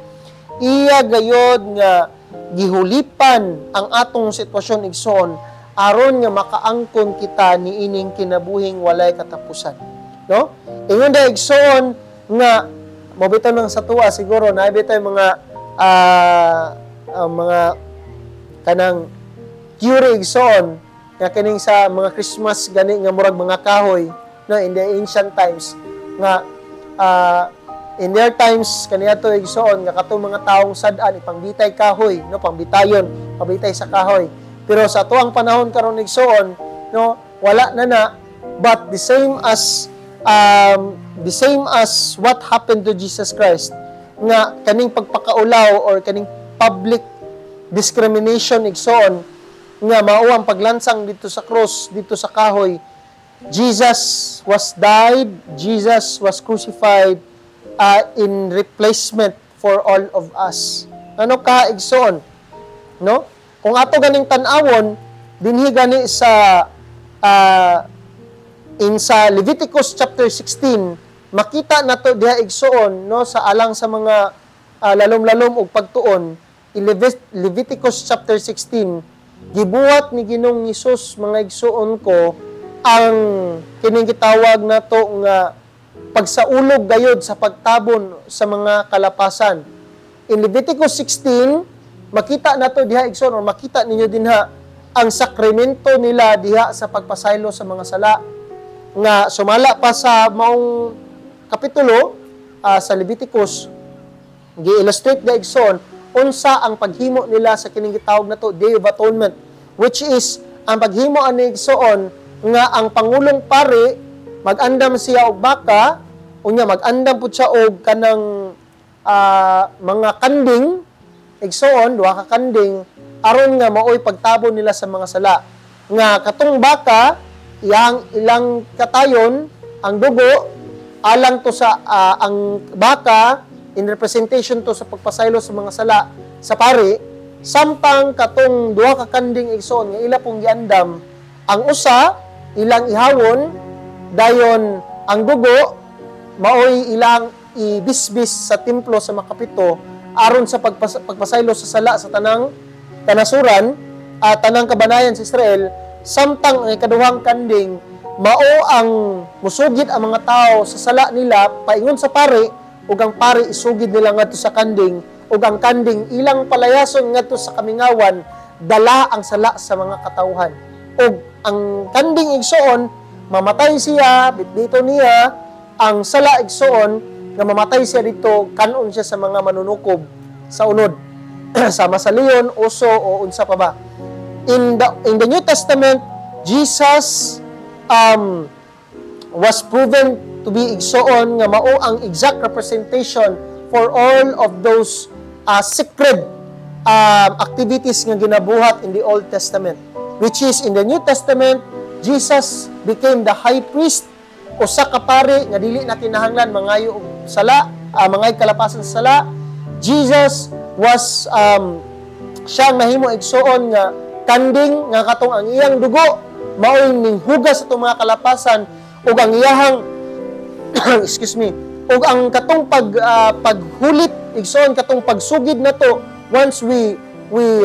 iya gayod nga gihulipan ang atong sitwasyon igsoon aron nga makaangkon kita ni ining kinabuhing walay katapusan. No? Ingon da igsoon nga mobitaw nang sa tuwa siguro naibitaw mga kanang cure igsoon nga kining sa mga Christmas gani nga murag mga kahoy, no, in the ancient times nga in their times kaniadto igsoon nga katong mga taong sad-an ipangbitay kahoy, no, pangbitayon, pabitay sa kahoy. Pero sa tuang panahon karon igsoon, no, wala na, but the same as what happened to Jesus Christ nga kaning pagpakaulaw or kaning public discrimination igsoon nga mao ang paglansang dito sa cross, dito sa kahoy. Jesus was died, Jesus was crucified in replacement for all of us. Ano ka igsoon? No? Kung ato ganing tan-awon, dinhi gani sa Leviticus chapter 16, makita nato diha igsoon, no, sa alang sa mga lalom-lalom og pagtuon. In Leviticus chapter 16, gibuhat ni Ginoong Hesus mga igsoon ko ang kining gitawag nato nga pagsaulog gayod sa pagtabon sa mga kalapasan. In Leviticus 16, makita nato diha igsoon, or makita ninyo dinha ang sakramento nila diha sa pagpasaylo sa mga sala nga sumala pa sa maong kapitulo sa Leviticus. Gi-illustrate da igsoon unsa ang paghimo nila sa kining gitawag nato Day of Atonement, which is ang paghimo ani igsoon nga ang pangulong pare mag-andam siya og baka, unya mag-andam pud siya og kanang mga kanding igsoon, duha ka kanding aron nga maoy pagtabon nila sa mga sala. Nga katong baka ilang katayon ang dugo alang to sa ang baka in representation to sa pagpasaylo sa mga sala sa pari, samtang katong duha ka kanding igsoon nga ila pong giandam, ang usa ilang ihawon dayon ang dugo maoy ilang ibisbis sa templo sa makapito aron sa pagpasaylo sa sala sa tanang kanasuran at tanang kabanayan sa Israel, samtang ang ikaduhang kanding mao ang musugid ang mga tao sa sala nila paingon sa pari, ug ang pari isugid nila ngadto sa kanding, ug ang kanding ilang palayason ngadto sa kamingawan, dala ang sala sa mga katawhan. Ug ang kanding igsoon mamatay siya, bitbito niya, ang sala igsoon nga mamatay siya dito, kanon siya sa mga manunukob sa unod. Sama sa leon, oso, o unsa pa ba. In the New Testament, Jesus was proven to be igsoon nga mao ang exact representation for all of those sacred activities nga ginabuhat in the Old Testament. Which is, in the New Testament, Jesus became the high priest, usa ka pari nga dili na kinahanglan mangayo og sala, mangay kalapasan sa sala. Jesus was siyang nahimo igsoon nga kanding nga katong ang iyang dugo mao'y ninghugas sa itong mga kalapasan ug ang iyahang excuse me, ug ang katong paghulit igsoon katong pagsugid nato once we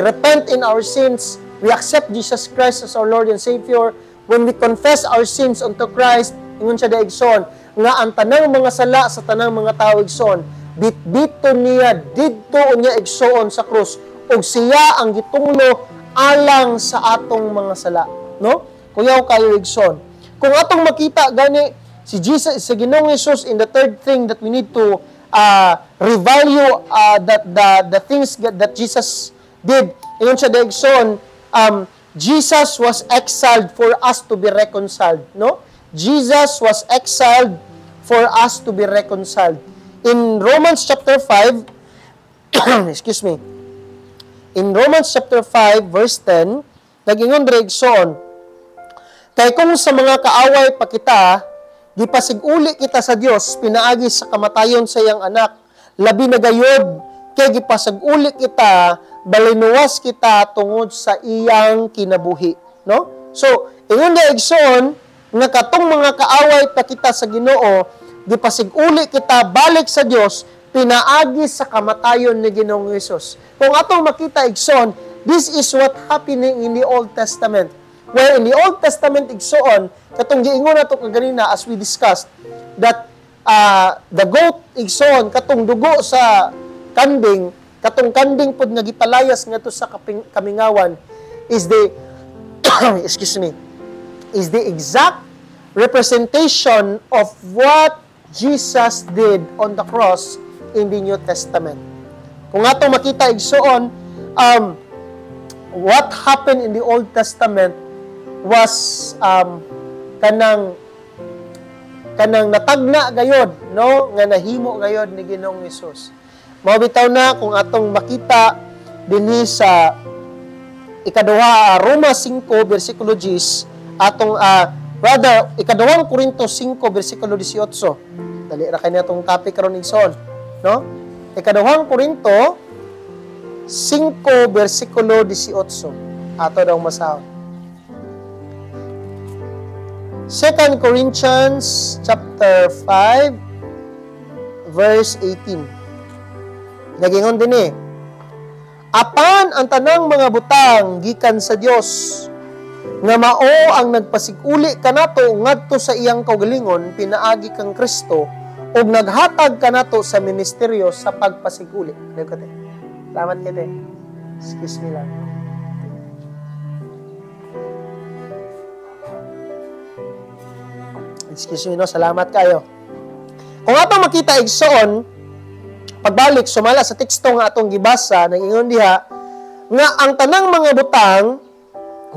repent in our sins, we accept Jesus Christ as our Lord and Savior, when we confess our sins unto Christ, ingon siya daigsoon nga ang tanang mga sala sa tanang mga tao igsoon bitbito niya didto niya igsoon sa krus ug siya ang gitunglo alang sa atong mga sala, no? Kuyaw kayo igsoon. Kung atong makita gani si Jesus, si Ginoong Jesus, in the third thing that we need to revalue that the things that Jesus did, ingon siya daigsoon, Jesus was exiled for us to be reconciled, no? Jesus was exiled for us to be reconciled. In Romans chapter 5, excuse me, in Romans chapter 5, verse 10, nag-ingon daigsoon, kay kung sa mga kaaway pa kita, gipasiguli kita sa Dios, pinaagi sa kamatayon sa iyang anak, labi na gayod, kay gipasaguli kita, balinuwas kita tungod sa iyang kinabuhi, no? So, ingon daigsoon, nga katong mga kaaway pa kita sa Ginoo, gipasiguli kita balik sa Dios, pinaagi sa kamatayon ni Ginoong Hesus. Kung atong makita igsoon, this is what happening in the Old Testament. Where in the Old Testament igsoon, katong giingon nato kaganina as we discussed, that the goat igsoon, katong dugo sa kanding, katong kanding pod nga gipalayas ngadto sa kamingawan is the excuse me, is the exact representation of what Jesus did on the cross in the New Testament. Kung atong makita igsoon, what happened in the Old Testament was kanang natagna gayod, no, nga nahimo gayod ni Ginoong Hesus. Mao bitaw na kung atong makita dinhi sa ikaduha Roma 5 bersikulo 10, atong ikaduhang Korinto 5 bersikulo 18. Dali ra kay natong topic karon igsoon, no? Ikaduhang Korinto 5 bersikulo 18. Ato daw masahon. 2 Corinthians chapter 5 verse 18. Nagingon din apan ang tanang mga butang gikan sa Dios nga mao ang nagpasiguli kanato ngadto sa iyang kaugalingon pinaagi kang Kristo ug naghatag kanato sa ministeryo sa pagpasiguli. Salamat kay excuse me lang. Excuse me, no? Salamat kayo. Kung atong makita igsoon, pagbalik, sumala sa teksto nga atong gibasa, nag-ingon diha, nga ang tanang mga butang,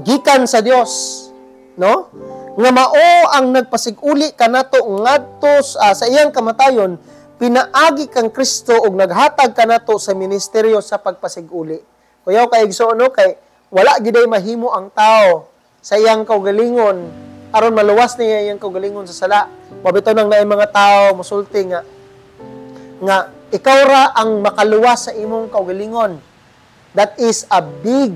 gikan sa Dios, no? Nga mao ang nagpasiguli kanato ngadto sa iyang kamatayon, pinaagi kang Kristo ug naghatag kanato sa ministeryo sa pagpasiguli. Kuyaw kay igsoon, no? Kay wala giday mahimo ang tao sa iyang kaugalingon aron maluwas niya iyang kaugalingon sa sala. Mabitaw nang naay mga tao musulti nga ikaw ra ang makaluwas sa imong kaugalingon. That is a big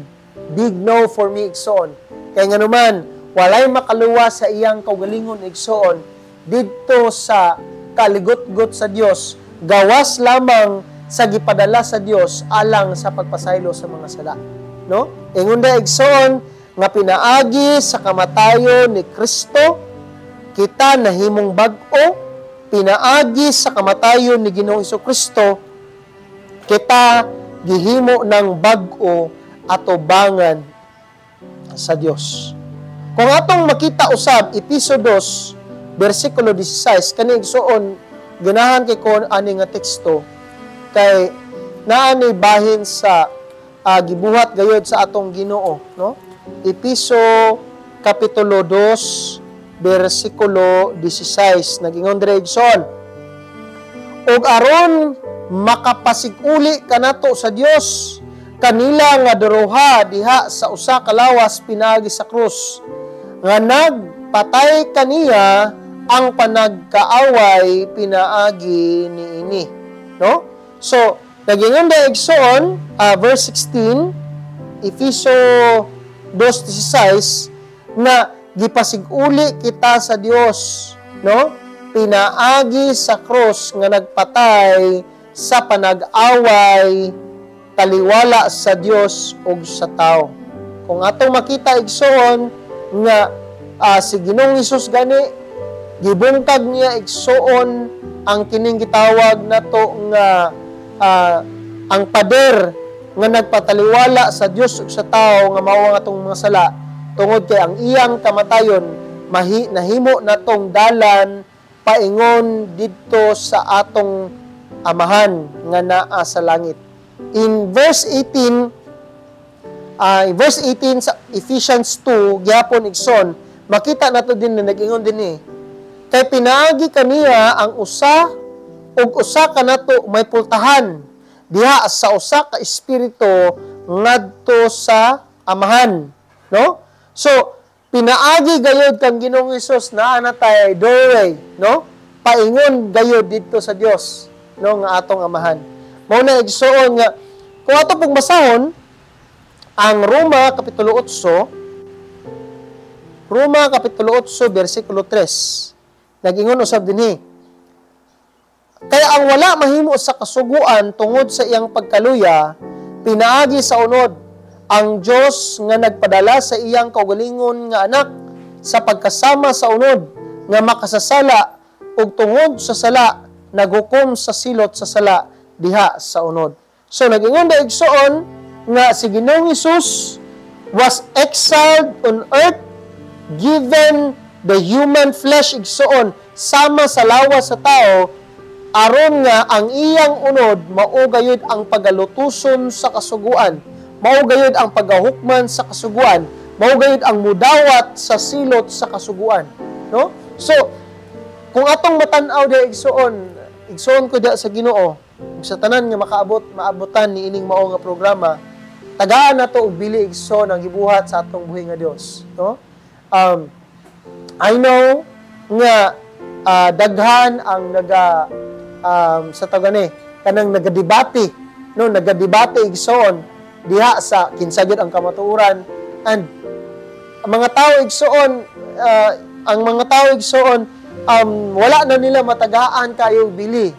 no for me igsoon. Kaya nga naman, walay makaluwas sa iyang kaugalingon igsoon didto sa kaligot-got sa Dios gawas lamang sa gipadala sa Dios alang sa pagpasaylo sa mga sala, no? Ingon da igsoon nga pinaagi sa kamatayon ni Kristo kita nahimong bag-o, pinaagi sa kamatayon ni Ginoong Hesukristo kita gihimo ng bag-o atubangan sa Dios. Kung atong makita usab Efeso 2 bersikulo 16 kani igsoon ganahan kay kon ani nga teksto kay naani bahin sa gibuhat gayud sa atong Ginoo, no? Efeso kapitulo 2 bersikulo 16 nagingon diri igsoon, ug aron makapasiguli kanato sa Dios kanila nga duruha diha sa usa ka lawas pinaagi sa krus nga nagpatay kaniya ang panagkaaway pinaagi niini, no? So nagingon da igsoon verse 16 Efeso 2:16 na gipasiguli kita sa Dios, no? Pinaagi sa krus nga nagpatay sa panag-away taliwala sa Dios ug sa tao. Kung atong makita igsoon nga si Ginoong Hesus gani gibungkag niya igsoon ang kining gitawag nato nga ang pader nga nagpataliwala sa Dios ug sa tao nga mao ang atong mga sala tungod kay ang iyang kamatayon nahimo natong dalan paingon didto sa atong Amahan nga naa sa langit. In verse 18 sa Ephesians 2 gyapon igsoon makita nato din na nag-ingon din kay pinaagi kaniya ang usa ug usa kanato may pultahan diha sa usa ka espiritu ngadto sa Amahan, no? So pinaagi gayud kang Ginoong Hesus naa natay doorway, no? Paingon gayud didto sa Dios, no, nga atong Amahan. Mao na igsoon nga kung ato pong basahon ang Roma kapitulo 8 bersikulo 3 nag-ingon usab dinhi, kaya ang wala mahimo sa kasuguan tungod sa iyang pagkaluya pinaagi sa unod ang Dios nga nagpadala sa iyang kaugalingon nga anak sa pagkasama sa unod nga makasasala ug tungod sa sala naghukom sa silot sa sala diha sa unod. So nag-ingon da igsoon nga si Ginoong Hesus was exiled on earth, given the human flesh igsoon sama sa lawas sa tao aron nga ang iyang unod mao gayud ang pagalutuson sa kasuguan, mao gayud ang pagahukman sa kasuguan, mao gayud ang mudawat sa silot sa kasuguan, no? So kung atong matan-aw di igsoon ko diha sa Ginoo sa tanan nga maabutan ni ining mao nga programa, tagaan nato og bili igsoon ang gibuhat sa atong buhi nga Dios, no? I know nga daghan ang sa tawgani kanang nagadebate, no, nagadebate igsoon diha sa kinsa gyud ang kamatuoran, and ang mga tao igsoon wala na nila matagaan kayo bili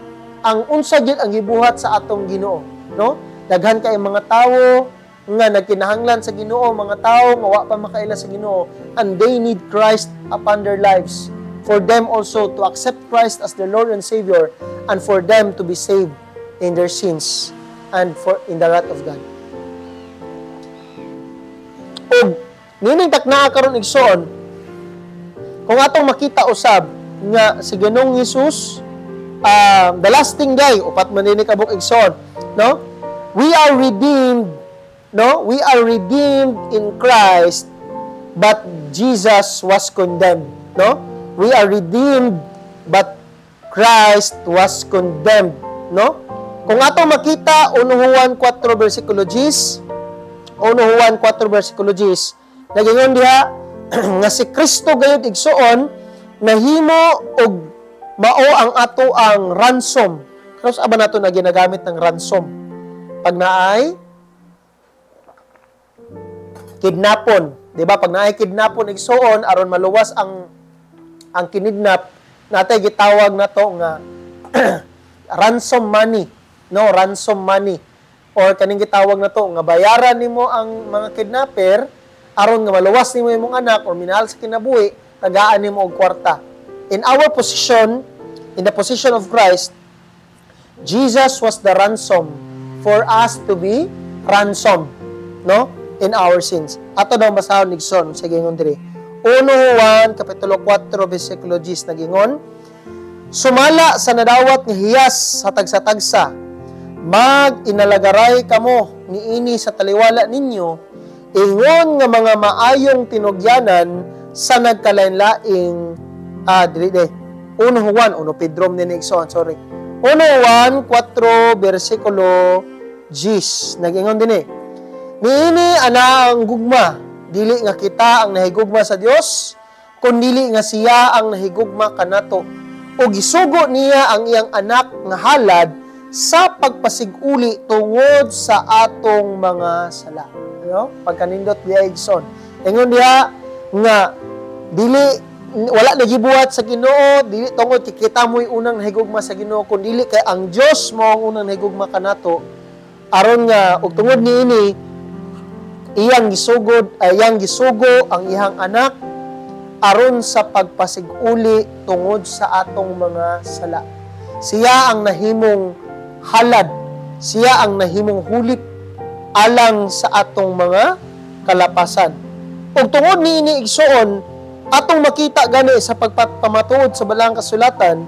ang unsa gyud ang gibuhat sa atong Ginoo, no? Daghan kay mga tawo nga nagkinahanglan sa Ginoo, mga tawo nga wa pa makaila sa Ginoo, and they need Christ upon their lives for them also to accept Christ as their Lord and Savior, and for them to be saved in their sins and in the wrath of God. Og nining taknaa karon igsoon kung atong makita usab nga si Ginoong Hesus the lasting day upat man ini kabuk igsoon, no? We are redeemed, no? We are redeemed in Christ, but Jesus was condemned, no? We are redeemed, but Christ was condemned, no? Kung atong makita 1 Juan 4 bersikulo 10, 1 Juan 4 bersikulo 10, nagingon diha nga si Kristo gayud igsoon nahimo og mao ang ato ang ransom. Kasi aba nato na ginagamit ng ransom pag naay kidnapon, di ba? Pag naay kidnapon igsoon aron maluwas ang kinidnap natay gitawag nato nga ransom money, no, ransom money, or kaning gitawag na to nga bayaran nimo ang mga kidnapper aron nga maluwas nimo imong anak or minahal sa kinabuhi, tagaan nimo og kwarta. In our position, in the position of Christ, Jesus was the ransom for us to be ransomed, no, in our sins. Ato daw basahon Nixon sa gingon diri. 1 Juan kapitulo 4 bersikulo 10 nagingon, sumala sa nadawat nga hiyas sa tagsa-tagsa, mag-inalagaray kamo niini sa taliwala ninyo, ingon nga mga maayong tinugyanan sa nagkalain-laing dili 1 Pedro ni Nixon, sorry. 1 Juan 4 bersikulo 10 nagingon dinhi. Niini ana ang gugma, dili nga kita ang nahigugma sa Dios, kundi nga siya ang nahigugma kanato. O gisugo niya ang iyang anak nga halad sa pagpasiguli tungod sa atong mga sala. Ano? Pagkanindot diya igsoon. Ingon diha nga dili wala nagibuhat sa Ginoo, dili tungod kita mo'y unang nahigugma sa Ginoo, kundi kay ang Dios mo ang unang nahigugma kanato. Aron nga ug tungod niini iyang gisugo ang iyang anak aron sa pagpasiguli tungod sa atong mga sala. Siya ang nahimong halad, siya ang nahimong hulip alang sa atong mga kalapasan. Ug tungod niini igsoon, atong makita gani sa pagpamatuod sa balang kasulatan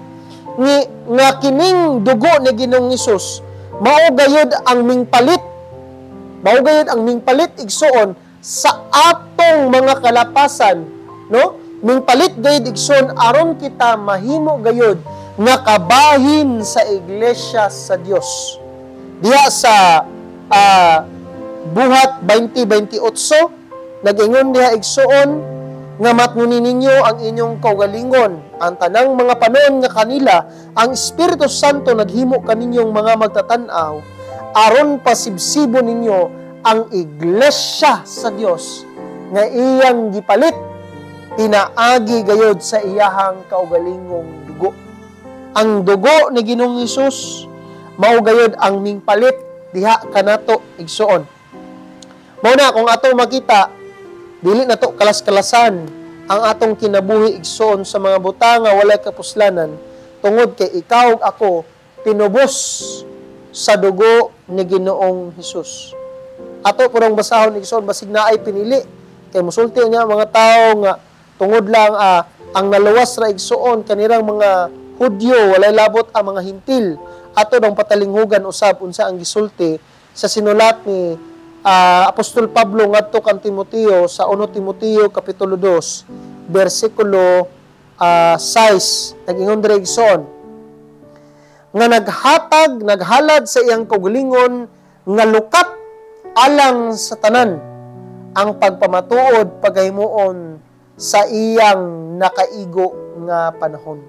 nga kining dugo ni Ginoong Hesus mao gayud ang mingpalit, mao gayud ang mingpalit igsoon sa atong mga kalapasan, no? Mingpalit gayud igsoon aron kita mahimo gayud nga kabahin sa iglesia sa Dios. Diha sa Buhat 20:28 nag-ingon diha igsoon nga matngunin ninyo ang inyong kaugalingon, ang tanang mga panon nga kanila, ang Espiritu Santo naghimo kaninyong mga magtatanaw, aron pasibsibo ninyo ang iglesia sa Dios nga iyang gipalit, pinaagi gayod sa iyahang kaugalingong dugo. Ang dugo ni Ginoong Hesus mao gayod ang mingpalit diha kanato igsoon. Mao na kung ato makita, dili na to kalas-kalasan ang atong kinabuhi igsoon sa mga butang nga walay kapuslanan, tungod kay ikaw ug ako tinubos sa dugo ni Ginoong Hesus. Ato purong basahon igsoon basig naay pinili kay musulti nga mga tao nga tungod lang ang naluwas ra igsoon kanirang mga Hudyo, walay labot ang mga hintil. Ato dong patalinghugan usab unsa ang gisulti sa sinulat ni Apostol Pablo ngadto kan Timoteo sa 1 Timoteo kapitulo 2 bersikulo 6 nag-ingon diri igsoon nga naghalad sa iyang kaugalingon nga lukat alang sa tanan ang pagpamatuod paghimuon sa iyang nakaigo nga panahon.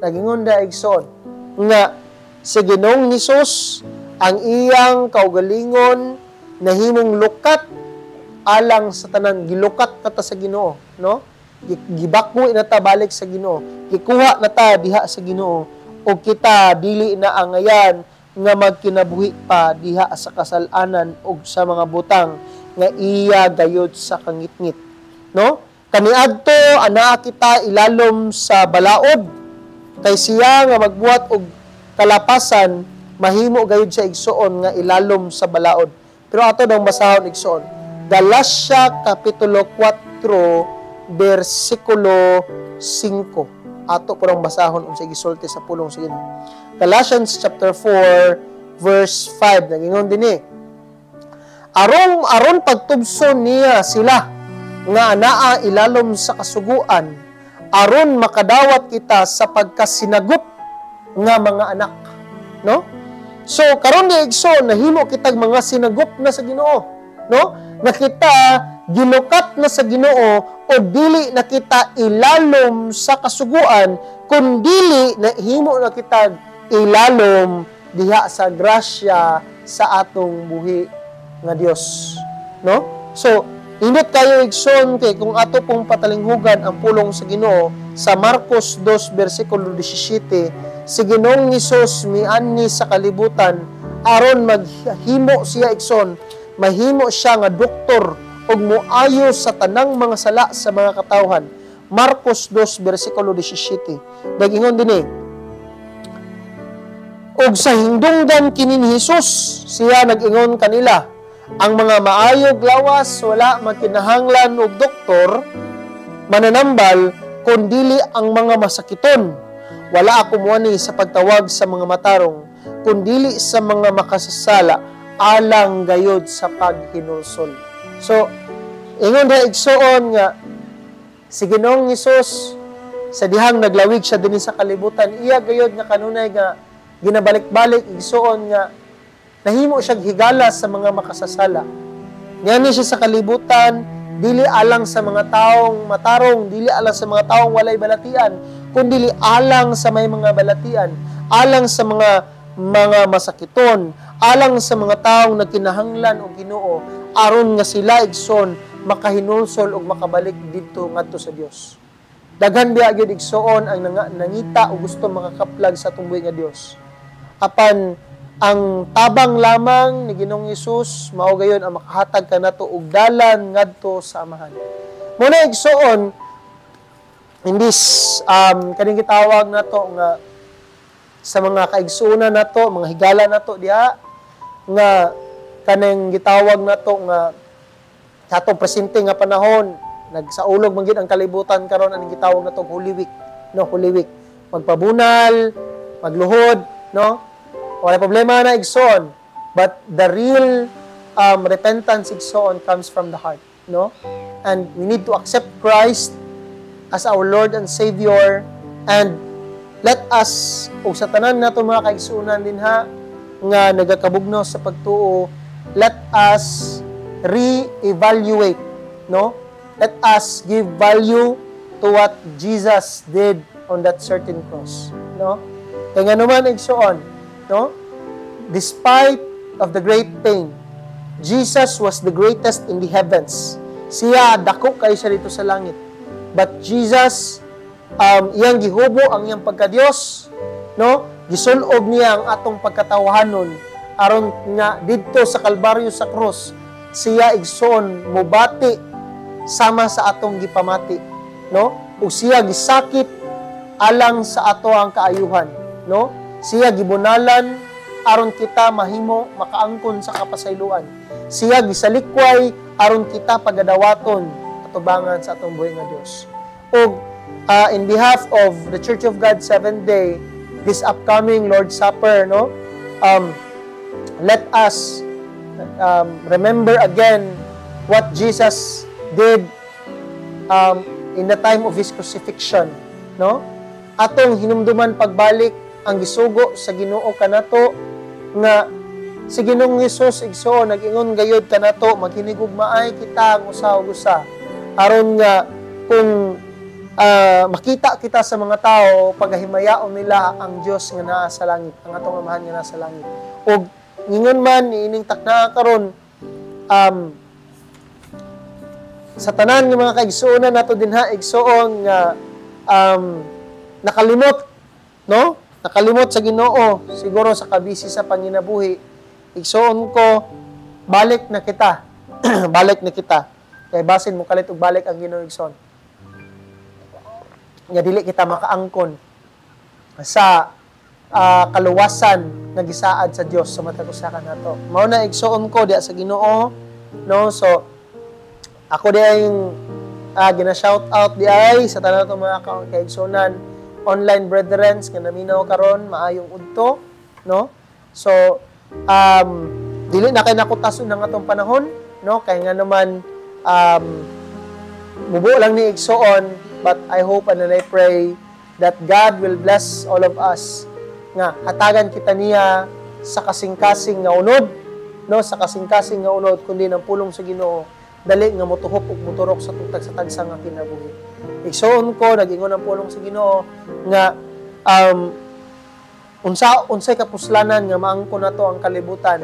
Nag-ingon da igsoon nga si Ginoong Hesus ang iyang kaugalingon nahimong lukat alang sa tanan, gilukat na ta sa Ginoo, no? Gibakmo na ta balik sa Ginoo, gikuha na ta diha sa Ginoo, o kita dili na angayan nga magkinabuhi pa diha sa kasalanan ug sa mga butang nga iya gayud sa kangitngit, no? Kaniadto ana kita ilalom sa balaod kay siya nga magbuhat og kalapasan mahimo gayud sa igsoon nga ilalom sa balaod. Pero ato dong basahon igsoon. Galatia kapitulo 4 bersikulo 5. Ato po dong basahon unsa gisulti sa pulong sa Ginoo. Galatians chapter 4 verse 5 nagingon dinhi. Aron pagtubson niya sila nga anaa ilalom sa kasuguan, aron makadawat kita sa pagkasinagot nga mga anak, no? So karon ni igsoon nahimo kitag mga sinagot na sa Ginoo, no? Na kita gilukat na sa Ginoo o dili na kita ilalom sa kasuguan, kundi nahimo na kita ilalom diha sa grasya sa atong buhi nga Dios, no? So indot kayo igsoon kay kung ato pong patalinghugan ang pulong sa Ginoo, sa Marcos 2 versikulo 17, si Ginoong Hesus miani sa kalibutan aron maghimo siya igsoon, mahimo siya nga doktor ug moayo sa tanang mga sala sa mga katawhan. Marcos 2 versikulo 17. Dagingon dinhi, ug sa hindungdan kini ni Hesus, siya nag-ingon kanila, ang mga maayog lawas wala magkinahanglan og doktor mananambal kundili ang mga masakiton. Wala ako muani sa pagtawag sa mga matarong, kundili sa mga makasasala, alang gayod sa paghinulsol. So, ingon na igsoon nga, si Ginoong Hesus, sa dihang naglawig siya din sa kalibutan, iya gayod nga kanunay nga, ginabalik-balik, igsoon nga, nahimo siya higala sa mga makasasala. Ngani siya sa kalibutan, dili alang sa mga taong matarong, dili alang sa mga taong walay balatian, kundi alang sa may mga balatian, alang sa mga masakiton, alang sa mga taong nagkinahanglan o Ginoo, aron nga sila igsoon makahinulsol o makabalik dito ngadto sa Dios. Daghan biya gyud igsoon ang nangita o gusto makakaplag sa tumboy nga Dios. Apan ang tabang lamang ni Ginoong Hesus mao gayon ang makahatag kanato og dalan ngadto sa Amahan. Muna igsoon in this kaning gitawag nato nga sa mga kaigsuonan nato, mga higala nato diha nga kanang gitawag nato nga sa atong presente nga panahon, nagsaulog man gid ang kalibutan karon aning gitawag nato Holy Week, no, Holy Week. Magpabunal, magluhod, no? Wala problema na igsoon, but the real repentance igsoon comes from the heart, no? And we need to accept Christ as our Lord and Savior, and let us, o sa tanan nato mga kaigsuonan din ha, nga nagakabugno sa pagtuo, let us re-evaluate, no? Let us give value to what Jesus did on that certain cross, no? Kaya nga naman igsoon, no? Despite of the great pain, Jesus was the greatest in the heavens. Siya dako kay siya dito sa langit. But Jesus, iyang gihubo ang iyang pagka-Dios, no? Gisulob niya ang atong pagkatawahanon aron nga didto sa Kalbaryo sa krus, siya igsoon mobati sama sa atong gipamati, no? O siya gisakit alang sa ato ang kaayuhan, no? Siya gibunalan aron kita mahimo makaangkon sa kapasayloan. Siya gisalikway aron kita pagadawaton atubangan sa atong buhi nga Dios. O in behalf of the Church of God 7th Day, this upcoming Lord's Supper, no? Let us remember again what Jesus did in the time of His crucifixion, no? Atong hinumduman pagbalik ang gisugo sa Ginoo kanato nga si Ginoong Hesus igsoon nag-ingon gayud kanato maghinigugmaay kita ang usa ug usa aron nga kung makita kita sa mga tao pagahimayaon nila ang Dios nga naa sa langit, ang atong Amahan nga naa sa langit. Ug ngingon man ining takna karon sa tanan ng mga kaigsuonan nato dinha igsoon nga nakalimot, no? Nakalimot sa Ginoo siguro sa kabisi sa panginabuhi. Igsoon ko balik na kita. Balik na kita. Kay basin mo kalit og balik ang Ginoo igsoon. Nga dili kita makaangkon sa kaluwasan nga gisaad sa Dios sa matag usa ka nato. Mao na igsoon ko diha sa Ginoo, no? So ako di ay gina-shout out di ay sa tanan natong mga kaigsuonan, online brethren nga naminaw karon maayong udto, no? So dili na kay nakutason ng atong panahon, no? Kay nga naman mubo lang ni igsoon, but I hope and I pray that God will bless all of us nga hatagan kita niya sa kasing-kasing nga unod, no? Sa kasing-kasing nga unod kundi ng pulong sa Ginoo dali nga motuhop ug moturok sa tutag sa tagsa nga kinabuhi. Igsoon ko nag-ingon ang pulong sa Ginoo nga unsay kapuslanan nga maangkon nato ang kalibutan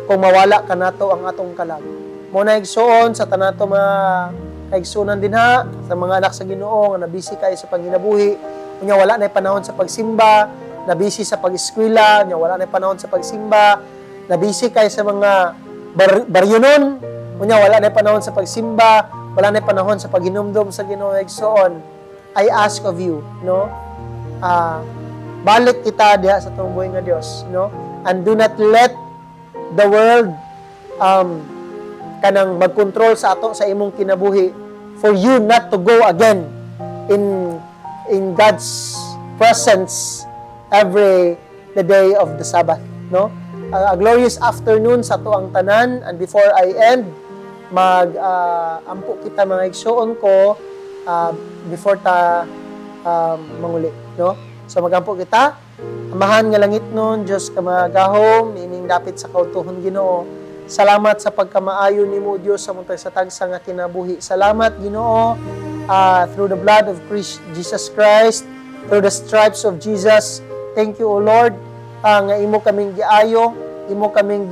kung mawala ka nato ang atong kalag. Mo na igsoon sa tanato mga kaigsunan din ha sa mga anak sa Ginoo nga nabisi kayo sa panginabuhi, unya wala na panahon sa pagsimba, nabisi sa pag-eskwela, unya wala na panahon sa pagsimba, nabisi kayo sa mga baryonon, unya wala na panahon sa pagsimba, wala na panahon sa paghinumdom sa Ginoo igsoon. I ask of you, no? Balik kita diha sa tumboy nga Dios, no? And do not let the world kanang magkontrol sa ato sa imong kinabuhi for you not to go again in God's presence every the day of the Sabbath, no? A glorious afternoon sa ato ang tanan, and before I end, ampo kita mga igsoon ko before ta manguli, no? So magampo kita, amahan nga langit nun, Diyos ka magahom, ining dapit sa kautuhon Ginoo. Salamat sa pagkamaayo nimo Dios sa muntag sa tagsa nga kinabuhi. Salamat Ginoo, through the blood of Jesus Christ, through the stripes of Jesus. Thank you O Lord, nga imo kaming giayo, imo kaming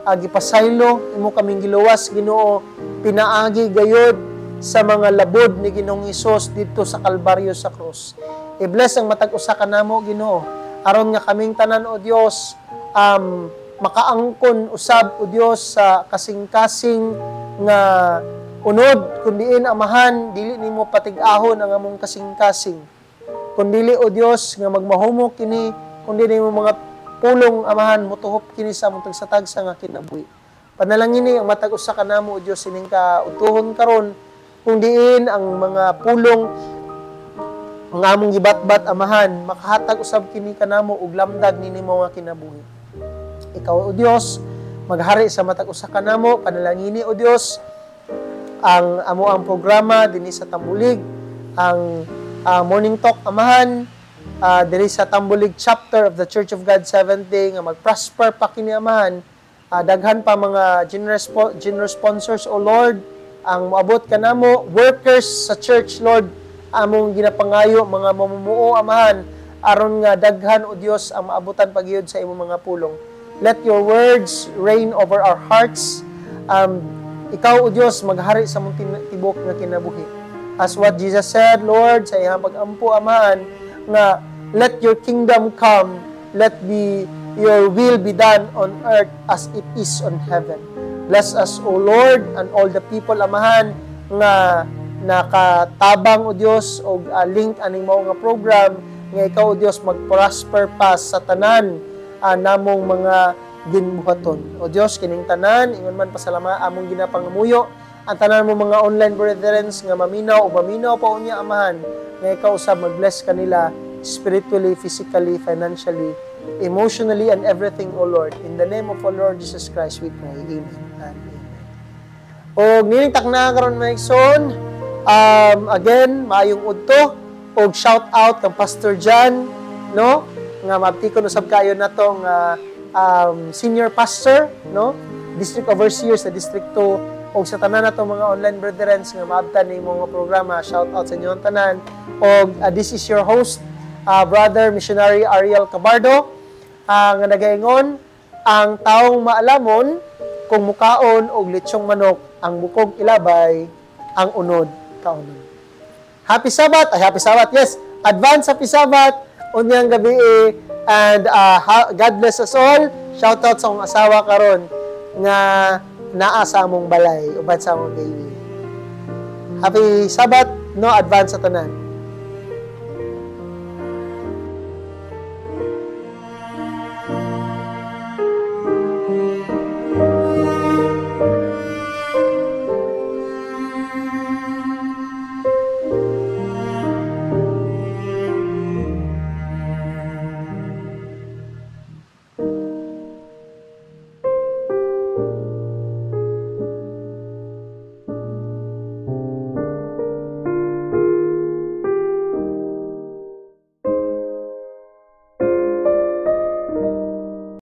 gipasaylo, imo kaming giluwas Ginoo, pinaagi gayud sa mga labod ni Ginoong Hesus dito sa Kalbaryo sa krus. I-bless ang matag usa kanamo Ginoo, aron nga kaming tanan o Dios makaangkon usab o Dios sa kasing-kasing nga unod, kundiin amahan dili nimo patig-ahon ang among kasing-kasing, kundili o Dios nga magmahumok kini, kundi nimo mga pulong amahan motuhop kini sa among tagsatagsa nga kinabuhi. Panalangin ni ang matag usa kanamo o Dios ining kautuhon karon, kundiin ang mga pulong ang among gibatbat amahan makahatag usab kini kanamo og lamdag ninimo nga kinabuhi. Ikaw o Dios maghari sa matag usa kanamo, panalangini o Dios ang amo ang programa dinhi sa Tambulig, ang Morning Talk amahan dinhi sa Tambulig chapter of the Church of God Seventh Day nga magprosper pa kini amahan, daghan pa mga generous sponsors o Lord ang moabot kanamo, workers sa church Lord among ginapangayo, mga mamumuo amahan aron nga daghan o Dios ang maabutan pagyud sa imong mga pulong. Let your words reign over our hearts. Ikaw o Dios maghari sa mong tibok nga kinabuhi. As what Jesus said, Lord, sa iyang pag-ampo amahan nga let your kingdom come, let your will be done on earth as it is on heaven. Bless us O Lord and all the people amahan nga nakatabang o Dios o link aning mao nga program nga ikaw o Dios mag-prosper pa sa tanan namong mga ginbuhaton. O Dios kining tanan ingon man pasalama among ginapangamuyo ang tanan mo mga online brethren nga maminaw o maminaw pa unya amahan nga ikaw usab mag-bless kanila spiritually, physically, financially, emotionally, and everything O Lord. In the name of our Lord Jesus Christ we pray. Amen and amen. O nining takna karon mga igsoon, again, maayong udto og shout out kang Pastor John, no? Nga mabtikon usab kayo natong senior pastor, no? District overseer sa District 2 og sa tanan natong mga online brethren nga maabtan nimo nga programa. Shout out sa inyong tanan. Og this is your host, Brother Missionary Ariel Cabardo, nga nagaingon ang taong maalamon kung mukaon og litsyong manok ang bukog ilabay ang unod kaunon. Happy Sabbath! Happy Sabbath! Yes! Advance Happy Sabbath! Unyang gabi and God bless us all. Shout out sa akong asawa karon nga naa sa among balay uban sa among baby. Happy Sabbath! No advance sa tanan.